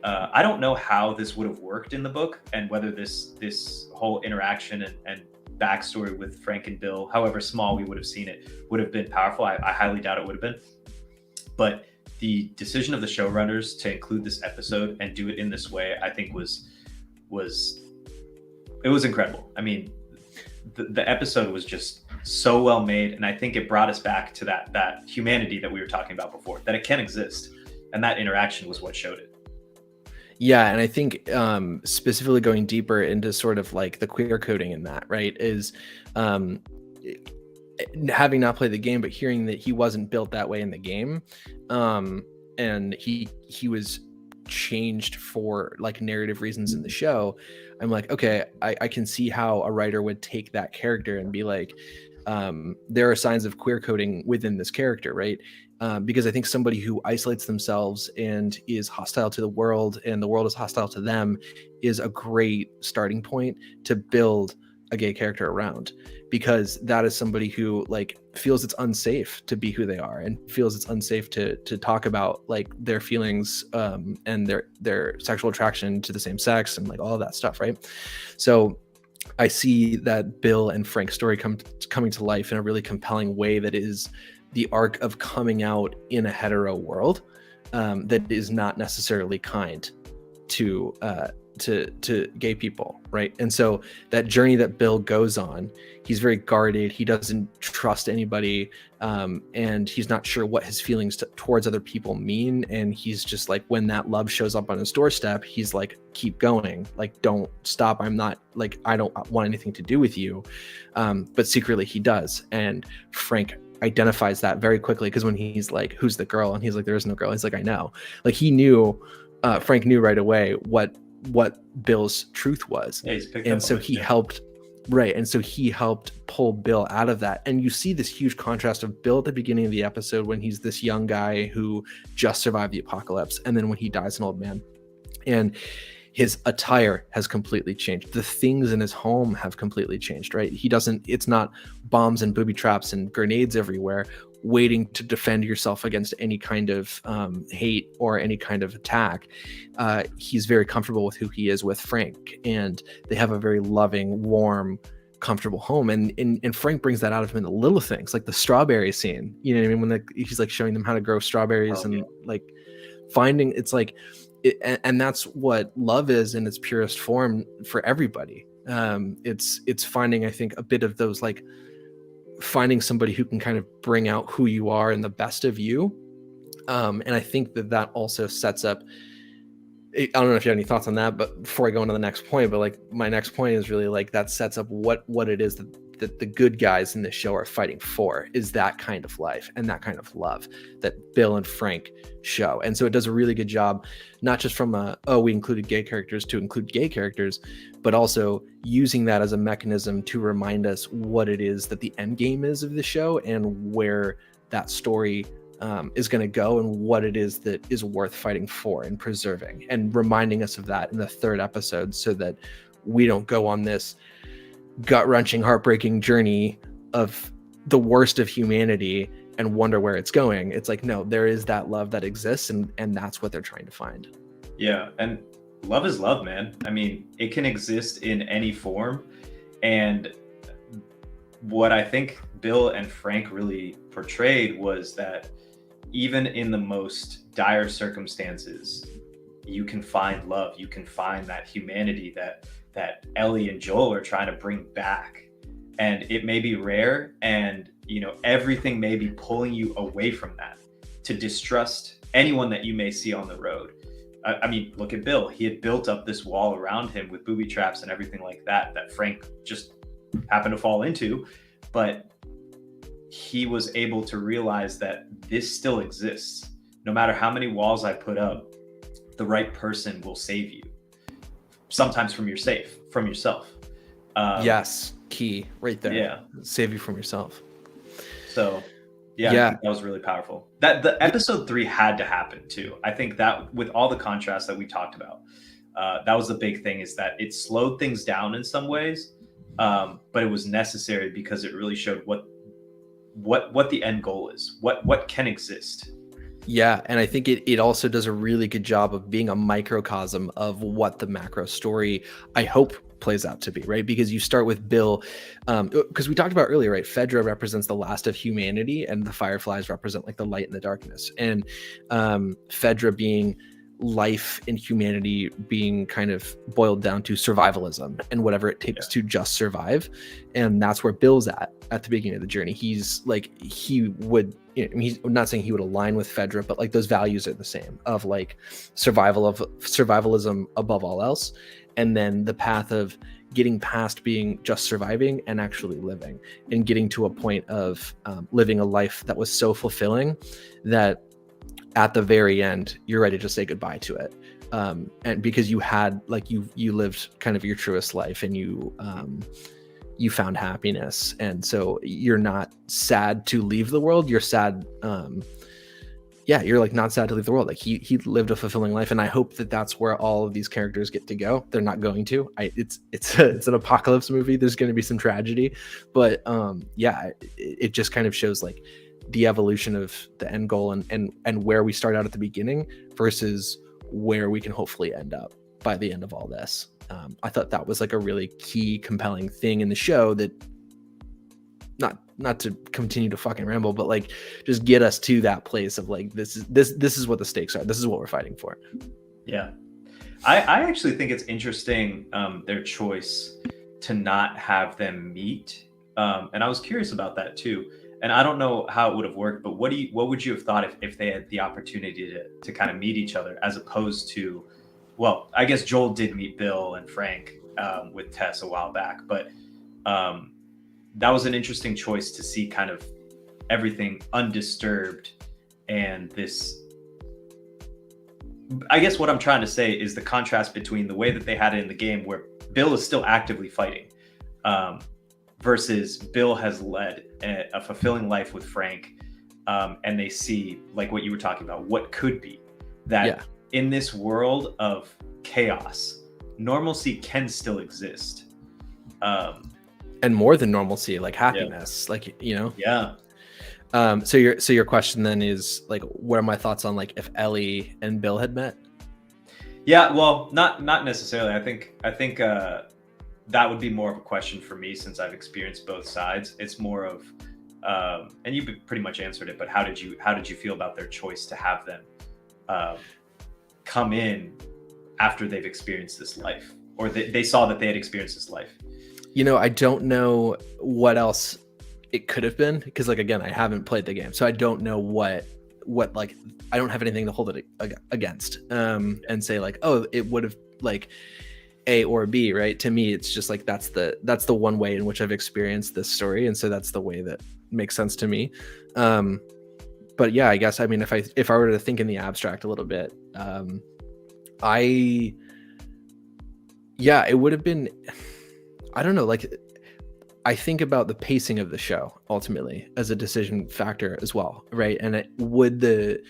I don't know how this would have worked in the book, and whether this whole interaction and backstory with Frank and Bill, however small we would have seen it, would have been powerful. I highly doubt it would have been. But the decision of the showrunners to include this episode and do it in this way, I think was incredible. I mean, the episode was just so well made, and I think it brought us back to that humanity that we were talking about before, that it can exist, and that interaction was what showed it. Yeah, and I think specifically going deeper into sort of like the queer coding in that, right, is having not played the game, but hearing that he wasn't built that way in the game, and he was changed for like narrative reasons in the show. I'm like, okay, I can see how a writer would take that character and be like, there are signs of queer coding within this character, right? Because I think somebody who isolates themselves and is hostile to the world and the world is hostile to them is a great starting point to build a gay character around, because that is somebody who like feels it's unsafe to be who they are and feels it's unsafe to talk about like their feelings and their sexual attraction to the same sex and like all of that stuff, right? So I see that Bill and Frank's story coming to life in a really compelling way that is the arc of coming out in a hetero world that is not necessarily kind to gay people, right? And so that journey that Bill goes on, he's very guarded, he doesn't trust anybody, and he's not sure what his feelings towards other people mean, and he's just like, when that love shows up on his doorstep, he's like, keep going, like don't stop, I'm not like, I don't want anything to do with you, but secretly he does. And Frank identifies that very quickly, because when he's like, who's the girl, and he's like, there is no girl, he's like, I know, like he knew, Frank knew right away what Bill's truth was. Yeah, and so he helped, right, and so he helped pull Bill out of that. And you see this huge contrast of Bill at the beginning of the episode when he's this young guy who just survived the apocalypse, and then when he dies an old man, and his attire has completely changed, the things in his home have completely changed, right? It's not bombs and booby traps and grenades everywhere waiting to defend yourself against any kind of hate or any kind of attack. He's very comfortable with who he is with Frank, and they have a very loving, warm, comfortable home. And Frank brings that out of him in the little things, like the strawberry scene. You know what I mean? When he's like showing them how to grow strawberries like finding, it's like, and that's what love is in its purest form for everybody. It's finding, I think, a bit of those, like finding somebody who can kind of bring out who you are and the best of you. And I think that also sets up, I don't know if you have any thoughts on that, but before I go into the next point, but like my next point is really like that sets up what it is that the good guys in this show are fighting for, is that kind of life and that kind of love that Bill and Frank show. And so it does a really good job, not just from we included gay characters to include gay characters, but also using that as a mechanism to remind us what it is that the end game is of the show and where that story is going to go and what it is that is worth fighting for and preserving, and reminding us of that in the third episode so that we don't go on this gut-wrenching, heartbreaking journey of the worst of humanity and wonder where it's going. It's like, no, there is that love that exists, and that's what they're trying to find. Yeah, and love is love, man. I mean, it can exist in any form. And what I think Bill and Frank really portrayed was that even in the most dire circumstances, you can find love. You can find that humanity that Ellie and Joel are trying to bring back. And it may be rare, and everything may be pulling you away from that to distrust anyone that you may see on the road. I mean, look at Bill. He had built up this wall around him with booby traps and everything like that Frank just happened to fall into. But he was able to realize that this still exists. No matter how many walls I put up, the right person will save you. Sometimes from yourself. Yes, key right there. Yeah, save you from yourself. So yeah, I think that was really powerful. That the episode 3 had to happen too. I think that with all the contrast that we talked about, that was the big thing, is that it slowed things down in some ways, but it was necessary because it really showed what the end goal is, what can exist. Yeah, and I think it also does a really good job of being a microcosm of what the macro story, I hope, plays out to be, right? Because you start with Bill, because we talked about earlier, right? FEDRA represents the last of humanity, and the Fireflies represent like the light and the darkness. And FEDRA being life and humanity being kind of boiled down to survivalism and whatever it takes to just survive. And that's where Bill's at the beginning of the journey. He's like, he would, he's not saying he would align with FEDRA, but like those values are the same, of like survivalism above all else. And then the path of getting past being just surviving and actually living, and getting to a point of living a life that was so fulfilling that at the very end, you're ready to say goodbye to it. And because you had, like, you lived kind of your truest life, and you found happiness. And so you're not sad to leave the world. You're sad. You're like not sad to leave the world. Like he lived a fulfilling life. And I hope that that's where all of these characters get to go. They're not going to. It's an apocalypse movie. There's going to be some tragedy, but it just kind of shows like the evolution of the end goal, and where we start out at the beginning versus where we can hopefully end up by the end of all this. I thought that was like a really key, compelling thing in the show, that not to continue to fucking ramble, but like just get us to that place of like, this is what the stakes are. This is what we're fighting for. Yeah. I actually think it's interesting, their choice to not have them meet. And I was curious about that too. And I don't know how it would have worked, but what would you have thought if they had the opportunity to kind of meet each other, as opposed to, well, I guess Joel did meet Bill and Frank with Tess a while back, but that was an interesting choice to see kind of everything undisturbed. And this, I guess what I'm trying to say is the contrast between the way that they had it in the game, where Bill is still actively fighting, versus Bill has led a fulfilling life with Frank, and they see, like what you were talking about, what could be, that in this world of chaos, normalcy can still exist, and more than normalcy, like happiness, like so your question then is like, what are my thoughts on like if Ellie and Bill had met? Well, not necessarily. I think that would be more of a question for me, since I've experienced both sides. It's more of, and you pretty much answered it, but how did you feel about their choice to have them come in after they've experienced this life, or they saw that they had experienced this life? I don't know what else it could have been, because like, again, I haven't played the game, so I don't know what like, I don't have anything to hold it against, and say like, oh, it would have like A or B, right? To me, it's just like, that's the one way in which I've experienced this story, and so that's the way that makes sense to me. But yeah, I guess, I mean, if I were to think in the abstract a little bit, it would have been, I don't know, like, I think about the pacing of the show ultimately as a decision factor as well, right? And would the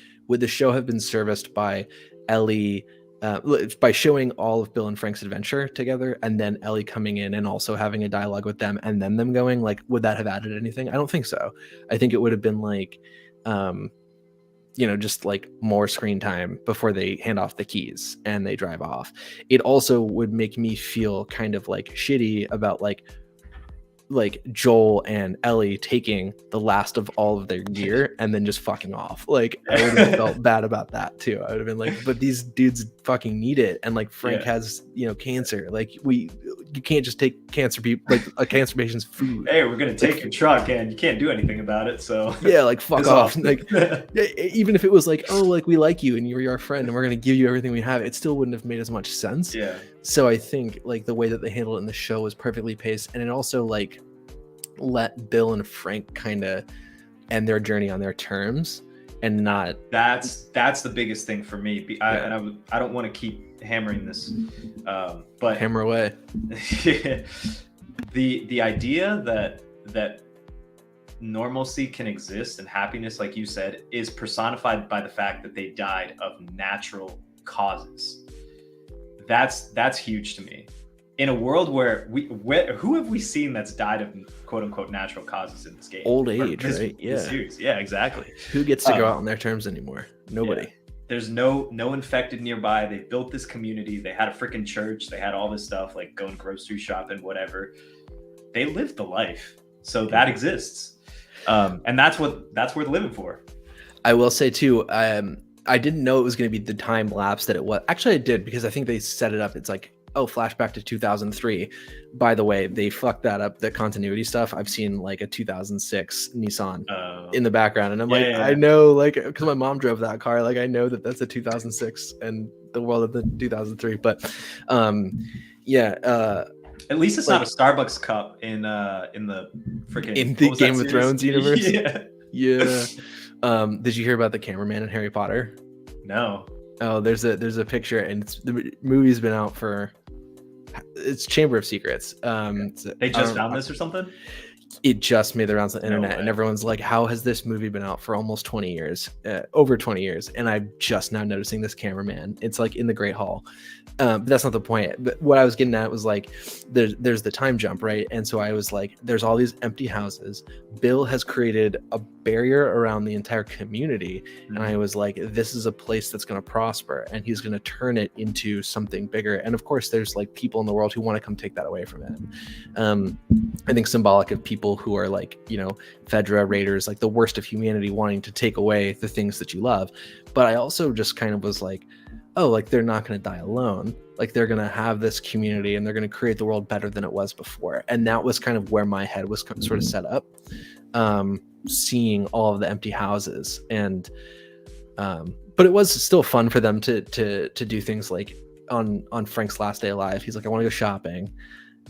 show have been serviced by Ellie by showing all of Bill and Frank's adventure together, and then Ellie coming in and also having a dialogue with them, and then them going, like, would that have added anything? I don't think so. I think it would have been like, just like more screen time before they hand off the keys and they drive off. It also would make me feel kind of like shitty about like Joel and Ellie taking the last of all of their gear and then just fucking off. Like, I would have felt bad about that too. I would have been like, but these dudes fucking need it. And like Frank has, cancer. Like, you can't just take cancer like a cancer patient's food. Hey, we're gonna take your truck and you can't do anything about it. So yeah, like fuck off. Like, even if it was like, oh, like we like you and you're our friend and we're gonna give you everything we have, it still wouldn't have made as much sense. Yeah. So I think like the way that they handled it in the show was perfectly paced, and it also like let Bill and Frank kind of end their journey on their terms and not. That's the biggest thing for me. I don't want to keep hammering this, but hammer away. the idea that normalcy can exist and happiness, like you said, is personified by the fact that they died of natural causes. That's huge to me. In a world where who have we seen that's died of quote unquote natural causes in this game? Old age, right? Yeah. Yeah, exactly. Who gets to go out on their terms anymore? Nobody. Yeah. There's no infected nearby. They built this community. They had a freaking church. They had all this stuff, like going grocery shopping, whatever. They lived the life. So that exists. And that's worth living for. I will say too, I didn't know it was going to be the time lapse that it was. Actually, I did, because I think they set it up. It's like, oh, flashback to 2003. By the way, they fucked that up, the continuity stuff. I've seen like a 2006 Nissan in the background, and I'm I know, like, because my mom drove that car, like I know that that's a 2006 and the world of the 2003. But at least it's not a Starbucks cup in the freaking in the Game of Thrones universe. Yeah. Did you hear about the cameraman in Harry Potter? No. Oh, there's a picture, and the movie's been out for. It's Chamber of Secrets. They just found this or something? It just made the rounds on the internet, and everyone's like, how has this movie been out for almost 20 years, over 20 years? And I'm just now noticing this cameraman. It's like in the Great Hall. But that's not the point. But what I was getting at was like, there's the time jump, right? And so I was like, there's all these empty houses. Bill has created a barrier around the entire community. Mm-hmm. And I was like, this is a place that's going to prosper, and he's going to turn it into something bigger. And of course, there's like people in the world who want to come take that away from him. I think symbolic of people who are like, FEDRA raiders, like the worst of humanity, wanting to take away the things that you love. But I also just kind of was like, oh, like they're not going to die alone. Like they're going to have this community, and they're going to create the world better than it was before. And that was kind of where my head was sort of set up, seeing all of the empty houses. And but it was still fun for them to do things like on Frank's last day alive, he's like, I want to go shopping.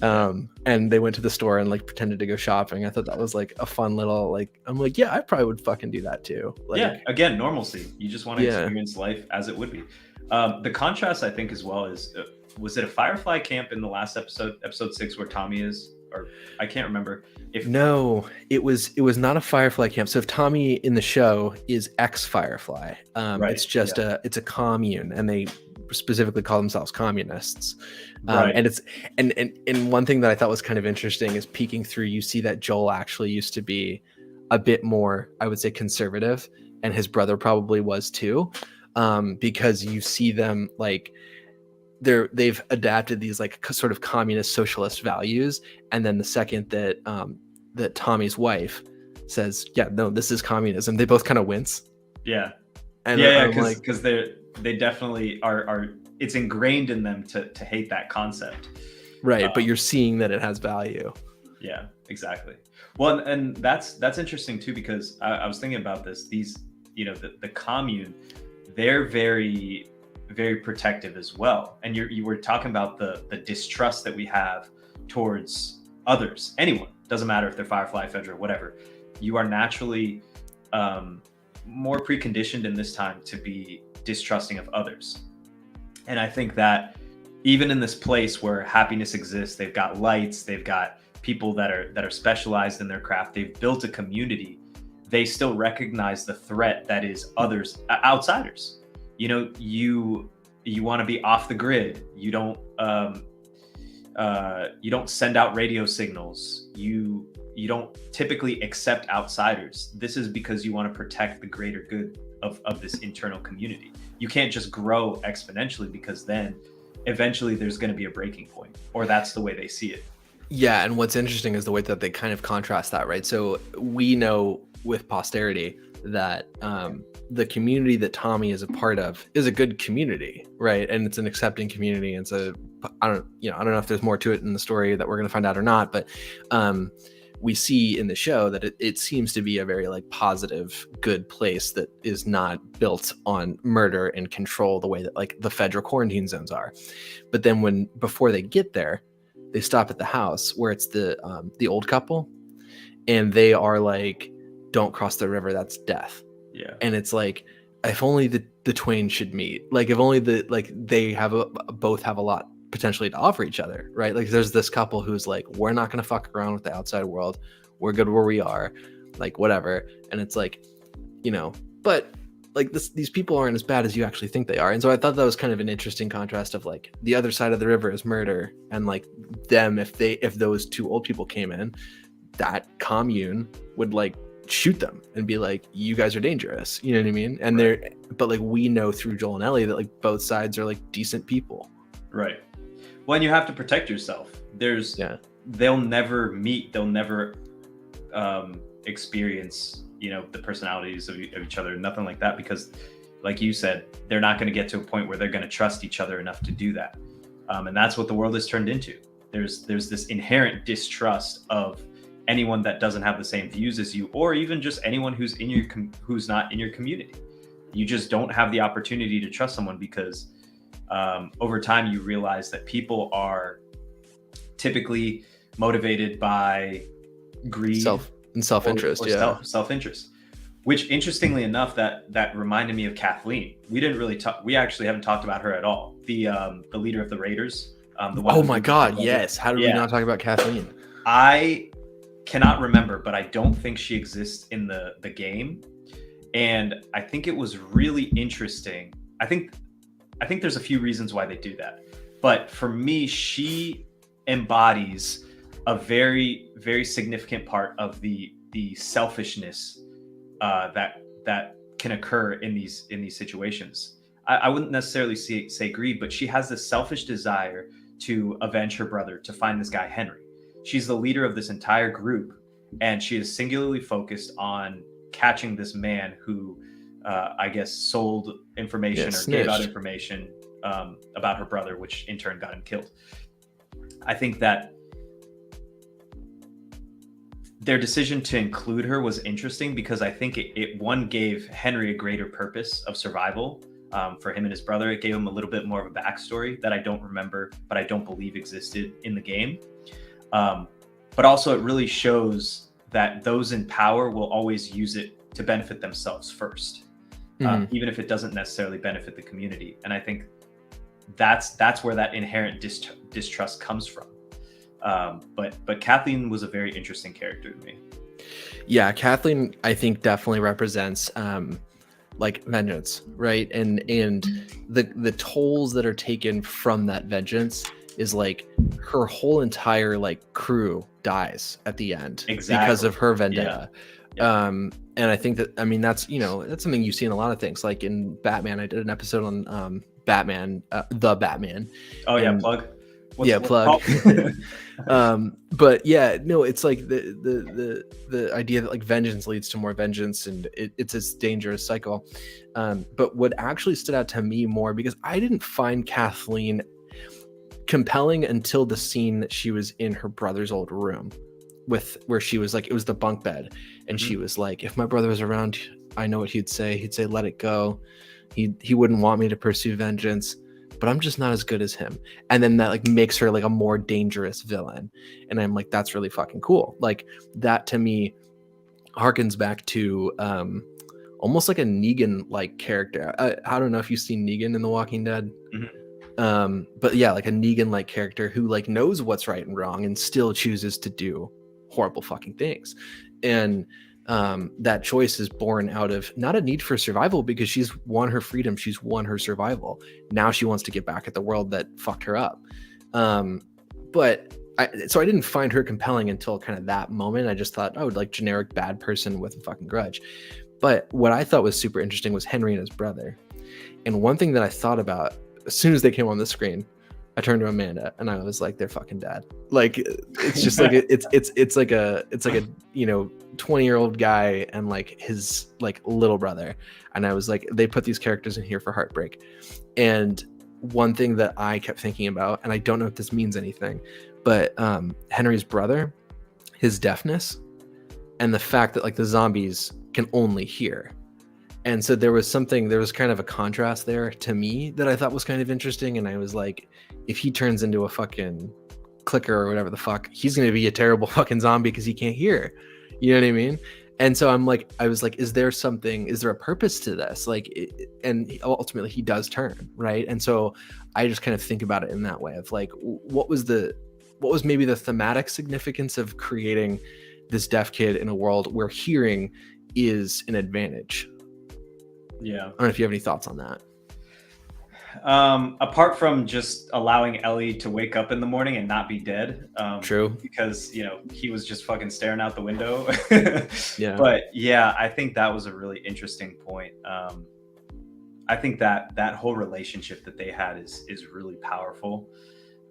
And they went to the store and like pretended to go shopping. I thought that was like a fun little, like, I'm like, yeah, I probably would fucking do that too. Like, yeah, again, normalcy. You just want to experience life as it would be. The contrast, I think, as well, is was it a Firefly camp in the last episode 6, where Tommy is, or I can't remember. No, it was not a Firefly camp. So if Tommy in the show is ex-Firefly, right. It's just it's a commune, and they specifically call themselves communists. Right. And it's and one thing that I thought was kind of interesting is peeking through, you see that Joel actually used to be a bit more, I would say, conservative, and his brother probably was too, because you see them like they've adapted these like sort of communist socialist values, and then the second that that Tommy's wife says, yeah, no, this is communism, they both kind of wince. Yeah. And because they definitely are, it's ingrained in them to hate that concept. Right. But you're seeing that it has value. Yeah, exactly. Well, and that's interesting too, because I was thinking about this, these, the commune, they're very, very protective as well. And you were talking about the distrust that we have towards others, anyone, doesn't matter if they're Firefly, FEDRA, whatever. You are naturally more preconditioned in this time to be distrusting of others. And I think that even in this place where happiness exists, they've got lights, they've got people that are specialized in their craft, they've built a community, they still recognize the threat that is others, outsiders. you want to be off the grid. You don't send out radio signals. You don't typically accept outsiders. This is because you want to protect the greater good of this internal community. You can't just grow exponentially, because then eventually there's going to be a breaking point, or that's the way they see it. Yeah, and what's interesting is the way that they kind of contrast that, right? So we know with posterity that the community that Tommy is a part of is a good community, right? And it's an accepting community. And so I don't know if there's more to it in the story that we're going to find out or not, but we see in the show that it seems to be a very like positive, good place that is not built on murder and control the way that like the FEDRA quarantine zones are. But then before they get there, they stop at the house where it's the old couple, and they are like, don't cross the river, that's death. Yeah. And it's like, if only the twain should meet, like if only they both have a lot potentially to offer each other, right? Like there's this couple who's like, we're not gonna fuck around with the outside world, we're good where we are, like whatever. And it's like, but like these people aren't as bad as you actually think they are. And so I thought that was kind of an interesting contrast of like the other side of the river is murder, and like them, if those two old people came in, that commune would like shoot them and be like, you guys are dangerous, you know what I mean? And right. But like we know through Joel and Ellie that like both sides are like decent people, right? Well, and you have to protect yourself. They'll never meet, they'll never experience the personalities of each other, nothing like that, because like you said, they're not going to get to a point where they're going to trust each other enough to do that. And that's what the world has turned into. There's this inherent distrust of anyone that doesn't have the same views as you, or even just anyone who's not in your community. You just don't have the opportunity to trust someone, because over time you realize that people are typically motivated by greed, self-interest, self-interest. Which, interestingly enough, that reminded me of Kathleen. We actually haven't talked about her at all. The leader of the Raiders. The one. Oh my God! Yes. How did we not talk about Kathleen? I cannot remember, but I don't think she exists in the game, and I think it was really interesting. I think there's a few reasons why they do that, but for me, she embodies a very, very significant part of the selfishness that can occur in these situations. I wouldn't necessarily say greed, but she has this selfish desire to avenge her brother, to find this guy Henry. She's the leader of this entire group, and she is singularly focused on catching this man who, I guess, sold information or gave out information about her brother, which in turn got him killed. I think that their decision to include her was interesting, because I think it gave Henry a greater purpose of survival for him and his brother. It gave him a little bit more of a backstory that I don't remember, but I don't believe existed in the game. But also it really shows that those in power will always use it to benefit themselves first, even if it doesn't necessarily benefit the community. And I think that's where that inherent distrust comes from. But Kathleen was a very interesting character to me. Yeah, Kathleen, I think, definitely represents like vengeance, right? And the tolls that are taken from that vengeance is like her whole entire like crew dies at the end because of her vendetta. Yeah. And I think that, that's that's something you see in a lot of things. Like in Batman, I did an episode on Batman, the Batman. Oh yeah, plug. Plug. But yeah, no, it's like the idea that like vengeance leads to more vengeance, and it's this dangerous cycle. But what actually stood out to me more, because I didn't find Kathleen compelling until the scene that she was in her brother's old room, where she was like, it was the bunk bed, and she was like, if my brother was around, I know what he'd say. He'd say, let it go. He wouldn't want me to pursue vengeance, but I'm just not as good as him. And then that like makes her like a more dangerous villain. And I'm like, that's really fucking cool. Like that to me harkens back to almost like a Negan-like character. I don't know if you've seen Negan in The Walking Dead. But yeah, like a Negan-like character who like knows what's right and wrong and still chooses to do horrible fucking things. And that choice is born out of not a need for survival, because she's won her freedom, she's won her survival. Now she wants to get back at the world that fucked her up. So I didn't find her compelling until kind of that moment. I just thought, oh, like generic bad person with a fucking grudge. But what I thought was super interesting was Henry and his brother. And one thing that I thought about as soon as they came on the screen, I turned to Amanda and I was like, they're fucking dead. Like, it's just like, it's like a, 20-year-old guy and like his like little brother. And I was like, they put these characters in here for heartbreak. And one thing that I kept thinking about, and I don't know if this means anything, but Henry's brother, his deafness, and the fact that like the zombies can only hear. And so there was kind of a contrast there to me that I thought was kind of interesting. And I was like, if he turns into a fucking clicker or whatever the fuck, he's going to be a terrible fucking zombie because he can't hear. You know what I mean? And so I was like, is there a purpose to this? Like, and ultimately he does turn, right? And so I just kind of think about it in that way of like, what was maybe the thematic significance of creating this deaf kid in a world where hearing is an advantage? Yeah. I don't know if you have any thoughts on that. Apart from just allowing Ellie to wake up in the morning and not be dead. True. Because, he was just fucking staring out the window. Yeah. But yeah, I think that was a really interesting point. I think that whole relationship that they had is really powerful.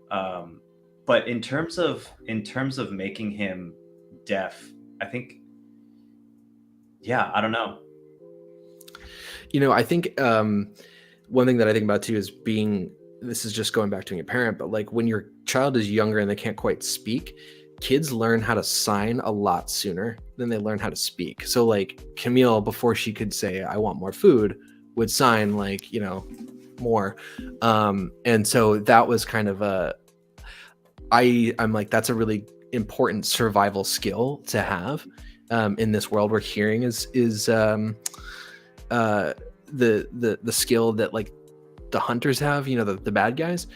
But in terms of making him deaf, I think, yeah, I don't know. I think one thing that I think about too is this is just going back to being a parent, but like when your child is younger and they can't quite speak, kids learn how to sign a lot sooner than they learn how to speak. So like Camille, before she could say, I want more food, would sign like, more. And so that was kind of I'm like, that's a really important survival skill to have in this world where hearing is the skill that like the hunters have, the bad guys,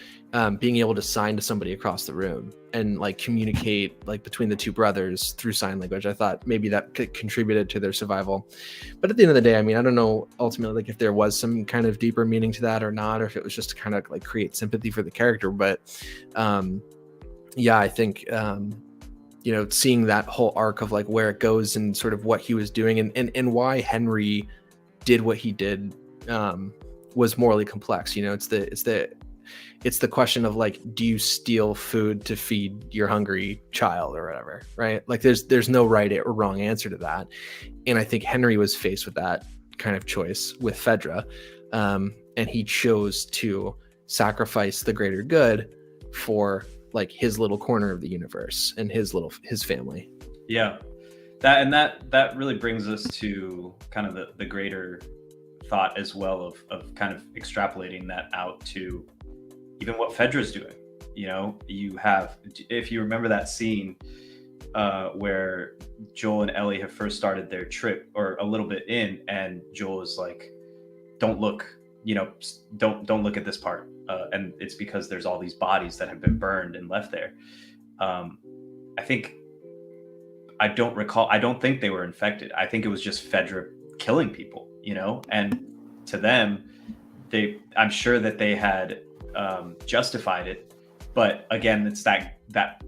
being able to sign to somebody across the room and like communicate like between the two brothers through sign language. I thought maybe that contributed to their survival. But at the end of the day, I mean, I don't know ultimately like if there was some kind of deeper meaning to that or not, or if it was just to kind of like create sympathy for the character. But yeah, I think seeing that whole arc of like where it goes and sort of what he was doing and why Henry did what he did was morally complex. It's the question of like, do you steal food to feed your hungry child or whatever, right? Like there's no right or wrong answer to that. And I think Henry was faced with that kind of choice with FEDRA, and he chose to sacrifice the greater good for like his little corner of the universe and his family. Yeah. That really brings us to kind of the greater thought as well of kind of extrapolating that out to even what FEDRA's doing. You have, if you remember that scene where Joel and Ellie have first started their trip, or a little bit in, and Joel is like, don't look, don't look at this part. And it's because there's all these bodies that have been burned and left there. I don't think they were infected. I think it was just FEDRA killing people, and to them, I'm sure that they had justified it. But again, it's that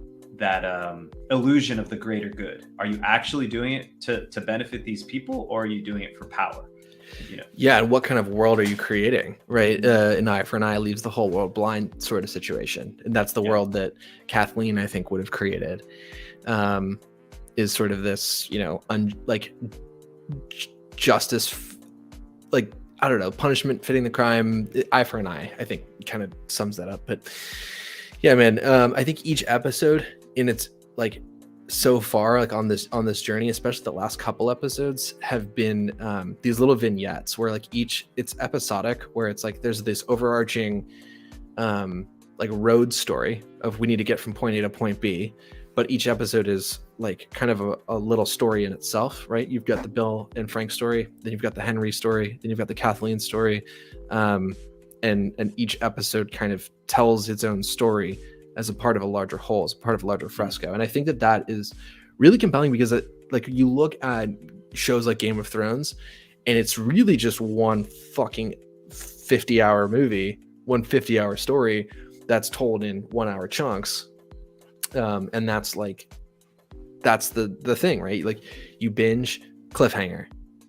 illusion of the greater good. Are you actually doing it to benefit these people, or are you doing it for power? Yeah, and what kind of world are you creating, right? An eye for an eye leaves the whole world blind sort of situation. And that's the world that Kathleen, I think, would have created. Is sort of this, justice, like, I don't know, punishment fitting the crime, eye for an eye, I think kind of sums that up. But yeah, man, I think each episode in its like so far, like on this journey, especially the last couple episodes, have been these little vignettes where like it's episodic, where it's like there's this overarching like road story of we need to get from point A to point B, but each episode is like kind of a little story in itself, right? You've got the Bill and Frank story, then you've got the Henry story, then you've got the Kathleen story, and each episode kind of tells its own story as a part of a larger whole, as a part of a larger fresco. And I think that is really compelling because like you look at shows like Game of Thrones, and it's really just one fucking 50-hour movie, one 50-hour story that's told in 1 hour chunks. And that's the thing, right? Like, you binge, cliffhanger,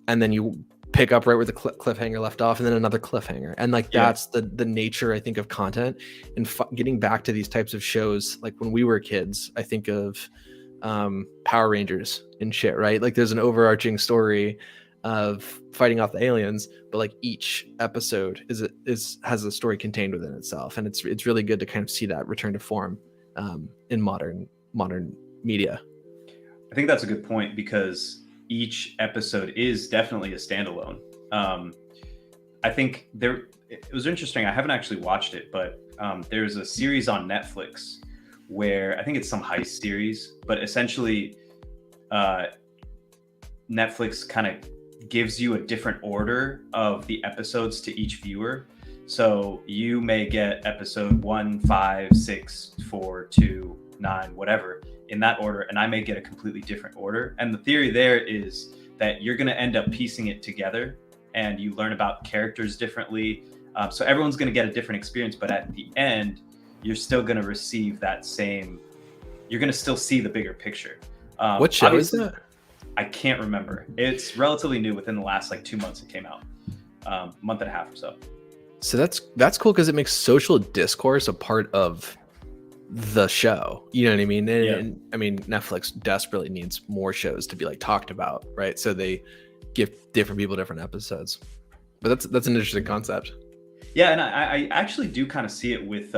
and then you pick up right where the cliffhanger left off, and then another cliffhanger. And like, that's the nature, I think, of content. And getting back to these types of shows, like when we were kids, I think of Power Rangers and shit, right? Like, there's an overarching story of fighting off the aliens, but like each episode has a story contained within itself, and it's really good to kind of see that return to form in modern media. I think that's a good point, because each episode is definitely a standalone. I think it was interesting. I haven't actually watched it, but there's a series on Netflix where I think it's some heist series, but essentially Netflix kind of gives you a different order of the episodes to each viewer. So you may get episode 1, 5, 6, 4, 2, 9, whatever, in that order, and I may get a completely different order. And the theory there is that you're going to end up piecing it together, and you learn about characters differently. So everyone's going to get a different experience, but at the end, you're still going to receive that same. You're going to still see the bigger picture. What show is that? I can't remember. It's relatively new. Within the last 2 months, it came out. Month and a half or so. So that's cool, because it makes social discourse a part of the show. You know what I mean? And I mean, Netflix desperately needs more shows to be like talked about, right? So they give different people different episodes. But that's an interesting concept. Yeah, and I actually do kind of see it with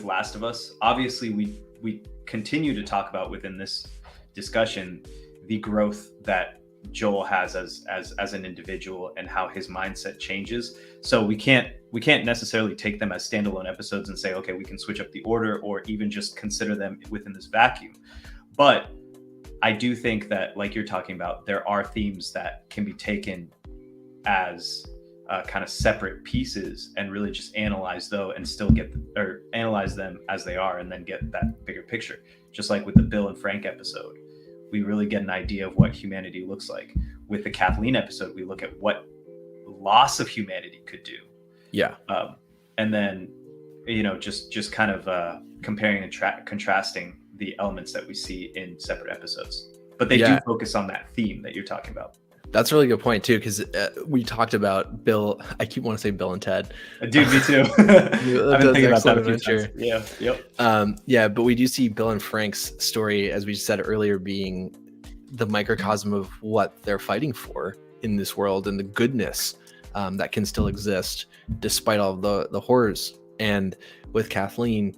Last of Us. Obviously, we continue to talk about within this discussion the growth that Joel has as an individual and how his mindset changes. So we can't necessarily take them as standalone episodes and say, okay, we can switch up the order, or even just consider them within this vacuum. But I do think that, like you're talking about, there are themes that can be taken as kind of separate pieces and really just analyze analyze them as they are, and then get that bigger picture. Just like with the Bill and Frank episode, we really get an idea of what humanity looks like. With the Kathleen episode, we look at what loss of humanity could do. Yeah. And then, just kind of comparing and contrasting the elements that we see in separate episodes. But they do focus on that theme that you're talking about. That's a really good point too, because we talked about Bill. I keep wanting to say Bill and Ted. Dude, me too. I've been thinking about that a few times. Yeah. Yep. Yeah, but we do see Bill and Frank's story, as we said earlier, being the microcosm of what they're fighting for in this world, and the goodness that can still exist despite all the horrors. And with Kathleen,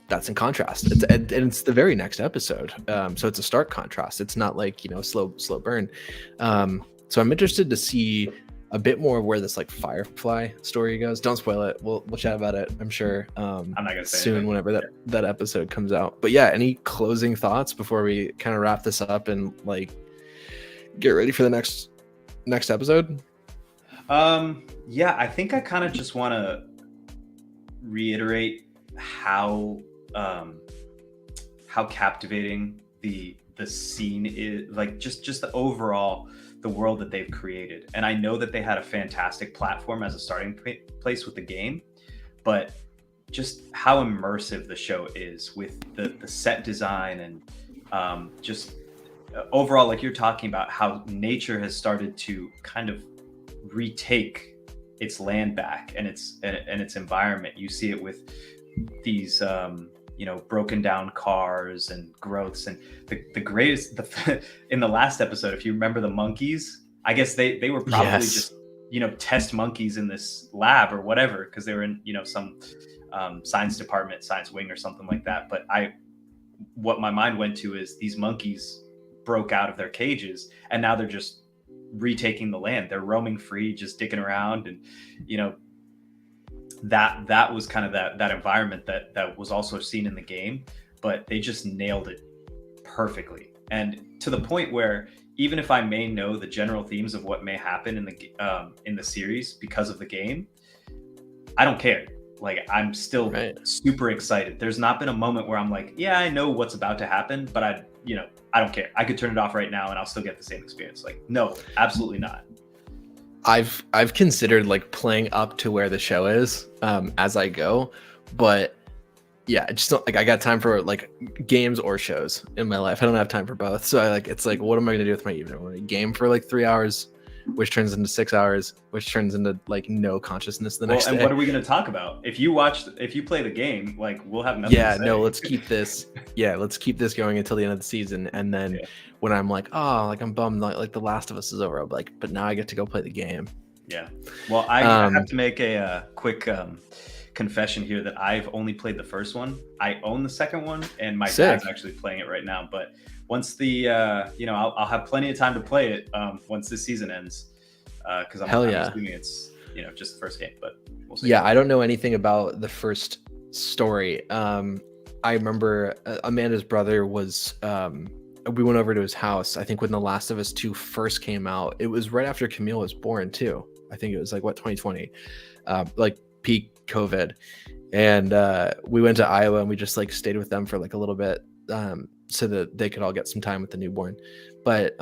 that's in contrast. It's the very next episode. So it's a stark contrast. It's not like, slow burn. So I'm interested to see a bit more of where this Firefly story goes. Don't spoil it. We'll chat about it, I'm sure. I'm not gonna say soon anything. Whenever that episode comes out. But yeah, any closing thoughts before we kind of wrap this up and get ready for the next episode? Yeah, I think I kind of just want to reiterate how captivating the scene is, just the overall, the world that they've created. And I know that they had a fantastic platform as a starting place with the game, but just how immersive the show is with the set design, and just overall, like you're talking about, how nature has started to kind of retake its land back and its environment. You see it with these broken down cars and growths, and the greatest in the last episode, if you remember, the monkeys, I guess they were probably just test monkeys in this lab or whatever, because they were in some science department, science wing or something like that. But what my mind went to is these monkeys broke out of their cages, and now they're just retaking the land. They're roaming free, just dicking around, and that was kind of that environment that was also seen in the game, but they just nailed it perfectly. And to the point where, even if I may know the general themes of what may happen in the series because of the game, I don't care. I'm still super excited. There's not been a moment where I'm like, yeah, I know what's about to happen, but I don't care. I could turn it off right now and I'll still get the same experience. Like, no, absolutely not. I've considered like playing up to where the show is as I go, but yeah, I just don't like I got time for like games or shows in my life. I don't have time for both. So it's like, what am I gonna do with my evening? I'm gonna game for like 3 hours, which turns into 6 hours, which turns into like no consciousness the next day. And what are we gonna talk about? If you play the game, like we'll have nothing to say. No, let's keep this. Yeah, let's keep this going until the end of the season, and then when I'm like, oh, like I'm bummed, like The Last of Us is over. I'm like, but now I get to go play the game. Yeah. Well, I have to make a quick confession here that I've only played the first one. I own the second one, and my dad's actually playing it right now. But once the I'll have plenty of time to play it once this season ends, because I'm assuming it's just the first game. But we'll see. Yeah, I don't know anything about the first story. I remember Amanda's brother was. We went over to his house. I think when The Last of Us 2 first came out, it was right after Camille was born too. I think it was like 2020, like peak COVID, and we went to Iowa and we just like stayed with them for like a little bit, so that they could all get some time with the newborn. But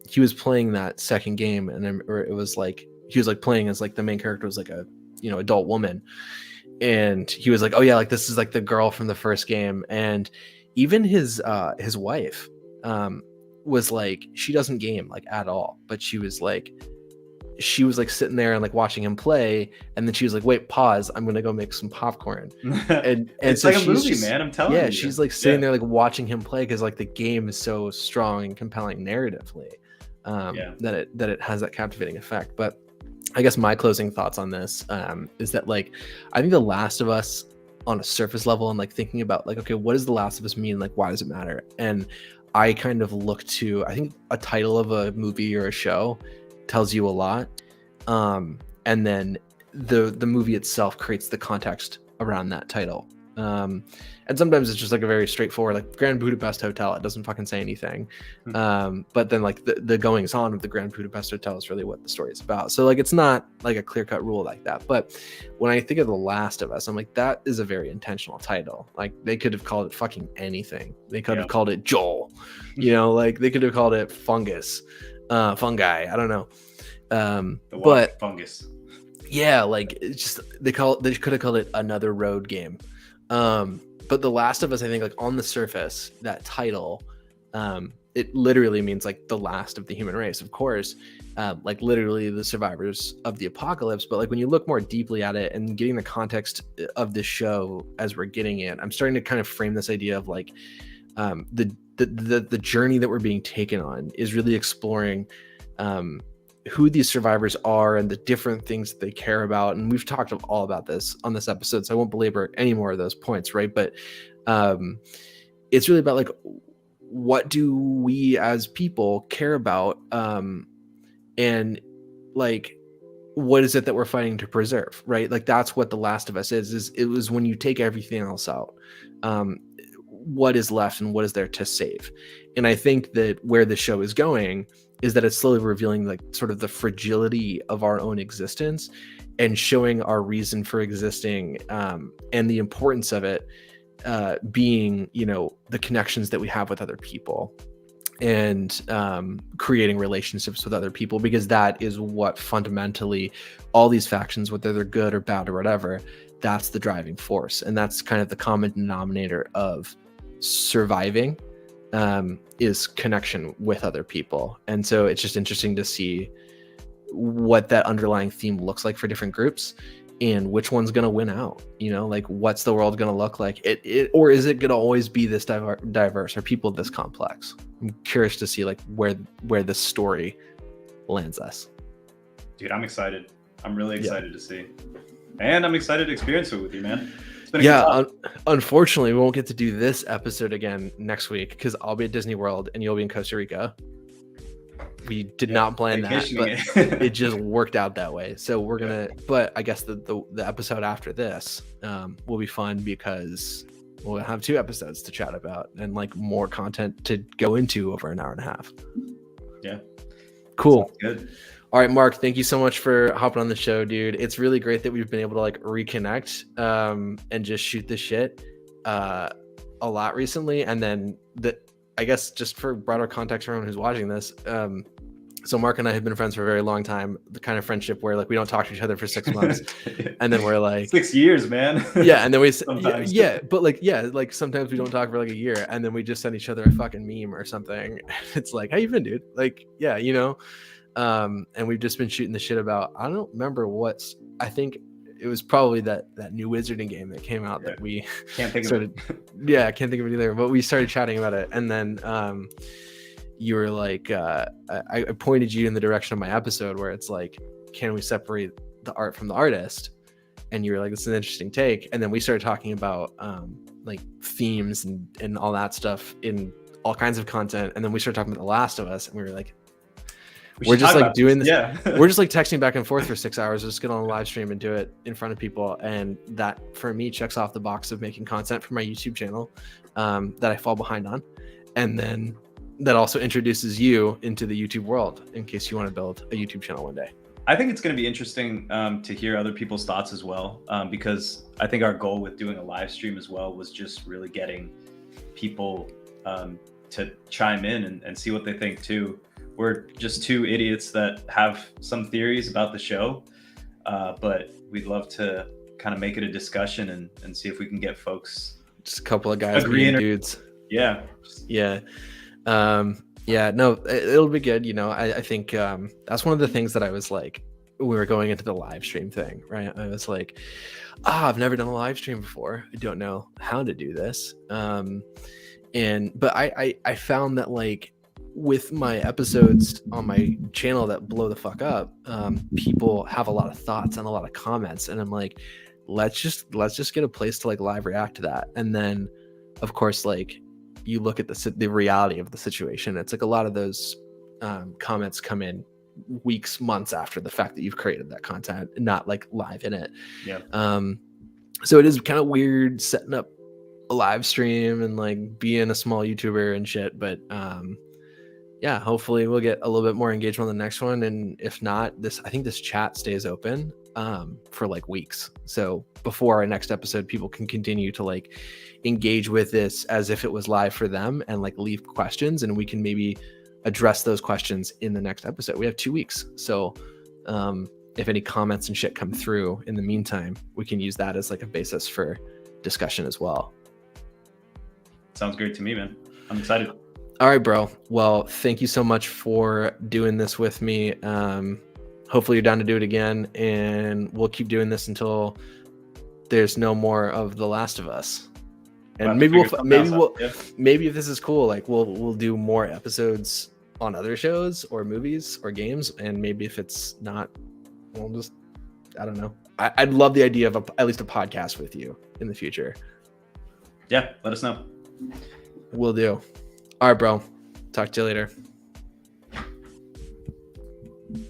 he was playing that second game, and it was like he was like playing as like the main character was like a adult woman, and he was like, oh yeah, like this is like the girl from the first game, and even his wife was like, she doesn't game like at all, but she was like sitting there and like watching him play, and then she was like, wait, pause, I'm gonna go make some popcorn. and it's so like a movie, man, I'm telling you. Yeah, she's like sitting there like watching him play because like the game is so strong and compelling narratively, that it has that captivating effect. But I guess my closing thoughts on this is that like I think The Last of Us on a surface level, and like thinking about like, okay, what does The Last of Us mean, like why does it matter? And I kind of look to, I think a title of a movie or a show tells you a lot, and then the movie itself creates the context around that title, and sometimes it's just like a very straightforward like Grand Budapest Hotel, it doesn't fucking say anything, but then like the goings on of the Grand Budapest Hotel is really what the story is about. So like it's not like a clear-cut rule like that, but when I think of The Last of Us, I'm like, that is a very intentional title. Like they could have called it fucking anything. They could have called it Joel, like they could have called it Fungus, fungi, I don't know, but Fungus. Yeah, like it's just they could have called it Another Road Game. But The Last of Us, I think like on the surface, that title, it literally means like the last of the human race, of course, like literally the survivors of the apocalypse. But like when you look more deeply at it and getting the context of the show as we're getting it, I'm starting to kind of frame this idea of like the journey that we're being taken on is really exploring who these survivors are and the different things that they care about. And we've talked all about this on this episode, so I won't belabor any more of those points, right? But it's really about like, what do we as people care about, and like what is it that we're fighting to preserve, right? Like that's what The Last of Us is it was when you take everything else out, what is left and what is there to save. And I think that where the show is going is that it's slowly revealing like sort of the fragility of our own existence and showing our reason for existing, and the importance of it being, the connections that we have with other people, and creating relationships with other people, because that is what fundamentally all these factions, whether they're good or bad or whatever, that's the driving force. And that's kind of the common denominator of surviving, is connection with other people. And so it's just interesting to see what that underlying theme looks like for different groups and which one's going to win out, like what's the world going to look like, or is it going to always be this diverse? Are people this complex? I'm curious to see like where this story lands us. Dude, I'm excited. I'm really excited to see, and I'm excited to experience it with you, man. Unfortunately, we won't get to do this episode again next week because I'll be at Disney World and you'll be in Costa Rica. We did not plan that, but it just worked out that way. So we're gonna, but I guess the episode after this will be fun because we'll have 2 episodes to chat about and like more content to go into over an hour and a half. Yeah, cool. Sounds good. All right, Mark, thank you so much for hopping on the show, dude. It's really great that we've been able to like reconnect and just shoot the shit a lot recently. And then I guess just for broader context for everyone who's watching this, so Mark and I have been friends for a very long time, the kind of friendship where like we don't talk to each other for 6 months and then we're like 6 years, man. yeah, and then we Sometimes. but like sometimes we don't talk for like a year and then we just send each other a fucking meme or something. It's like, how you been, dude? Like, yeah, you know. And we've just been shooting the shit about, I don't remember I think it was probably that new Wizarding game that came out that we Can't think started of it. yeah, I can't think of it either, but we started chatting about it, and then you were like, I pointed you in the direction of my episode where it's like, can we separate the art from the artist? And you were like, this is an interesting take. And then we started talking about like themes and all that stuff in all kinds of content. And then we started talking about The Last of Us, and we were like, we're just like doing this. Yeah. We're just like texting back and forth for 6 hours. Just get on a live stream and do it in front of people. And that for me checks off the box of making content for my YouTube channel that I fall behind on. And then that also introduces you into the YouTube world in case you want to build a YouTube channel one day. I think it's going to be interesting to hear other people's thoughts as well, because I think our goal with doing a live stream as well was just really getting people to chime in and see what they think too. We're just two idiots that have some theories about the show, but we'd love to kind of make it a discussion and see if we can get folks. Just a couple of guys being dudes. Yeah. Yeah. Yeah, no, it'll be good. You know, I think that's one of the things that I was like, we were going into the live stream thing, right? I was like, I've never done a live stream before. I don't know how to do this. But I found that like with my episodes on my channel that blow the fuck up, people have a lot of thoughts and a lot of comments, and I'm like, let's just get a place to like live react to that. And then of course, like, you look at the reality of the situation. It's like a lot of those comments come in weeks, months after the fact that you've created that content, not like live in it. Yeah. So it is kind of weird setting up a live stream and like being a small YouTuber and shit. But yeah, hopefully we'll get a little bit more engagement on the next one. And if not, I think this chat stays open for like weeks. So before our next episode, people can continue to like engage with this as if it was live for them and like leave questions, and we can maybe address those questions in the next episode. We have 2 weeks. So if any comments and shit come through in the meantime, we can use that as like a basis for discussion as well. Sounds great to me, man. I'm excited. All right, bro. Well, thank you so much for doing this with me. Hopefully you're down to do it again, and we'll keep doing this until there's no more of The Last of Us. And maybe if this is cool, like we'll do more episodes on other shows or movies or games. And maybe if it's not, we'll just, I don't know. I'd love the idea of at least a podcast with you in the future. Yeah, let us know. Will do. All right, bro. Talk to you later.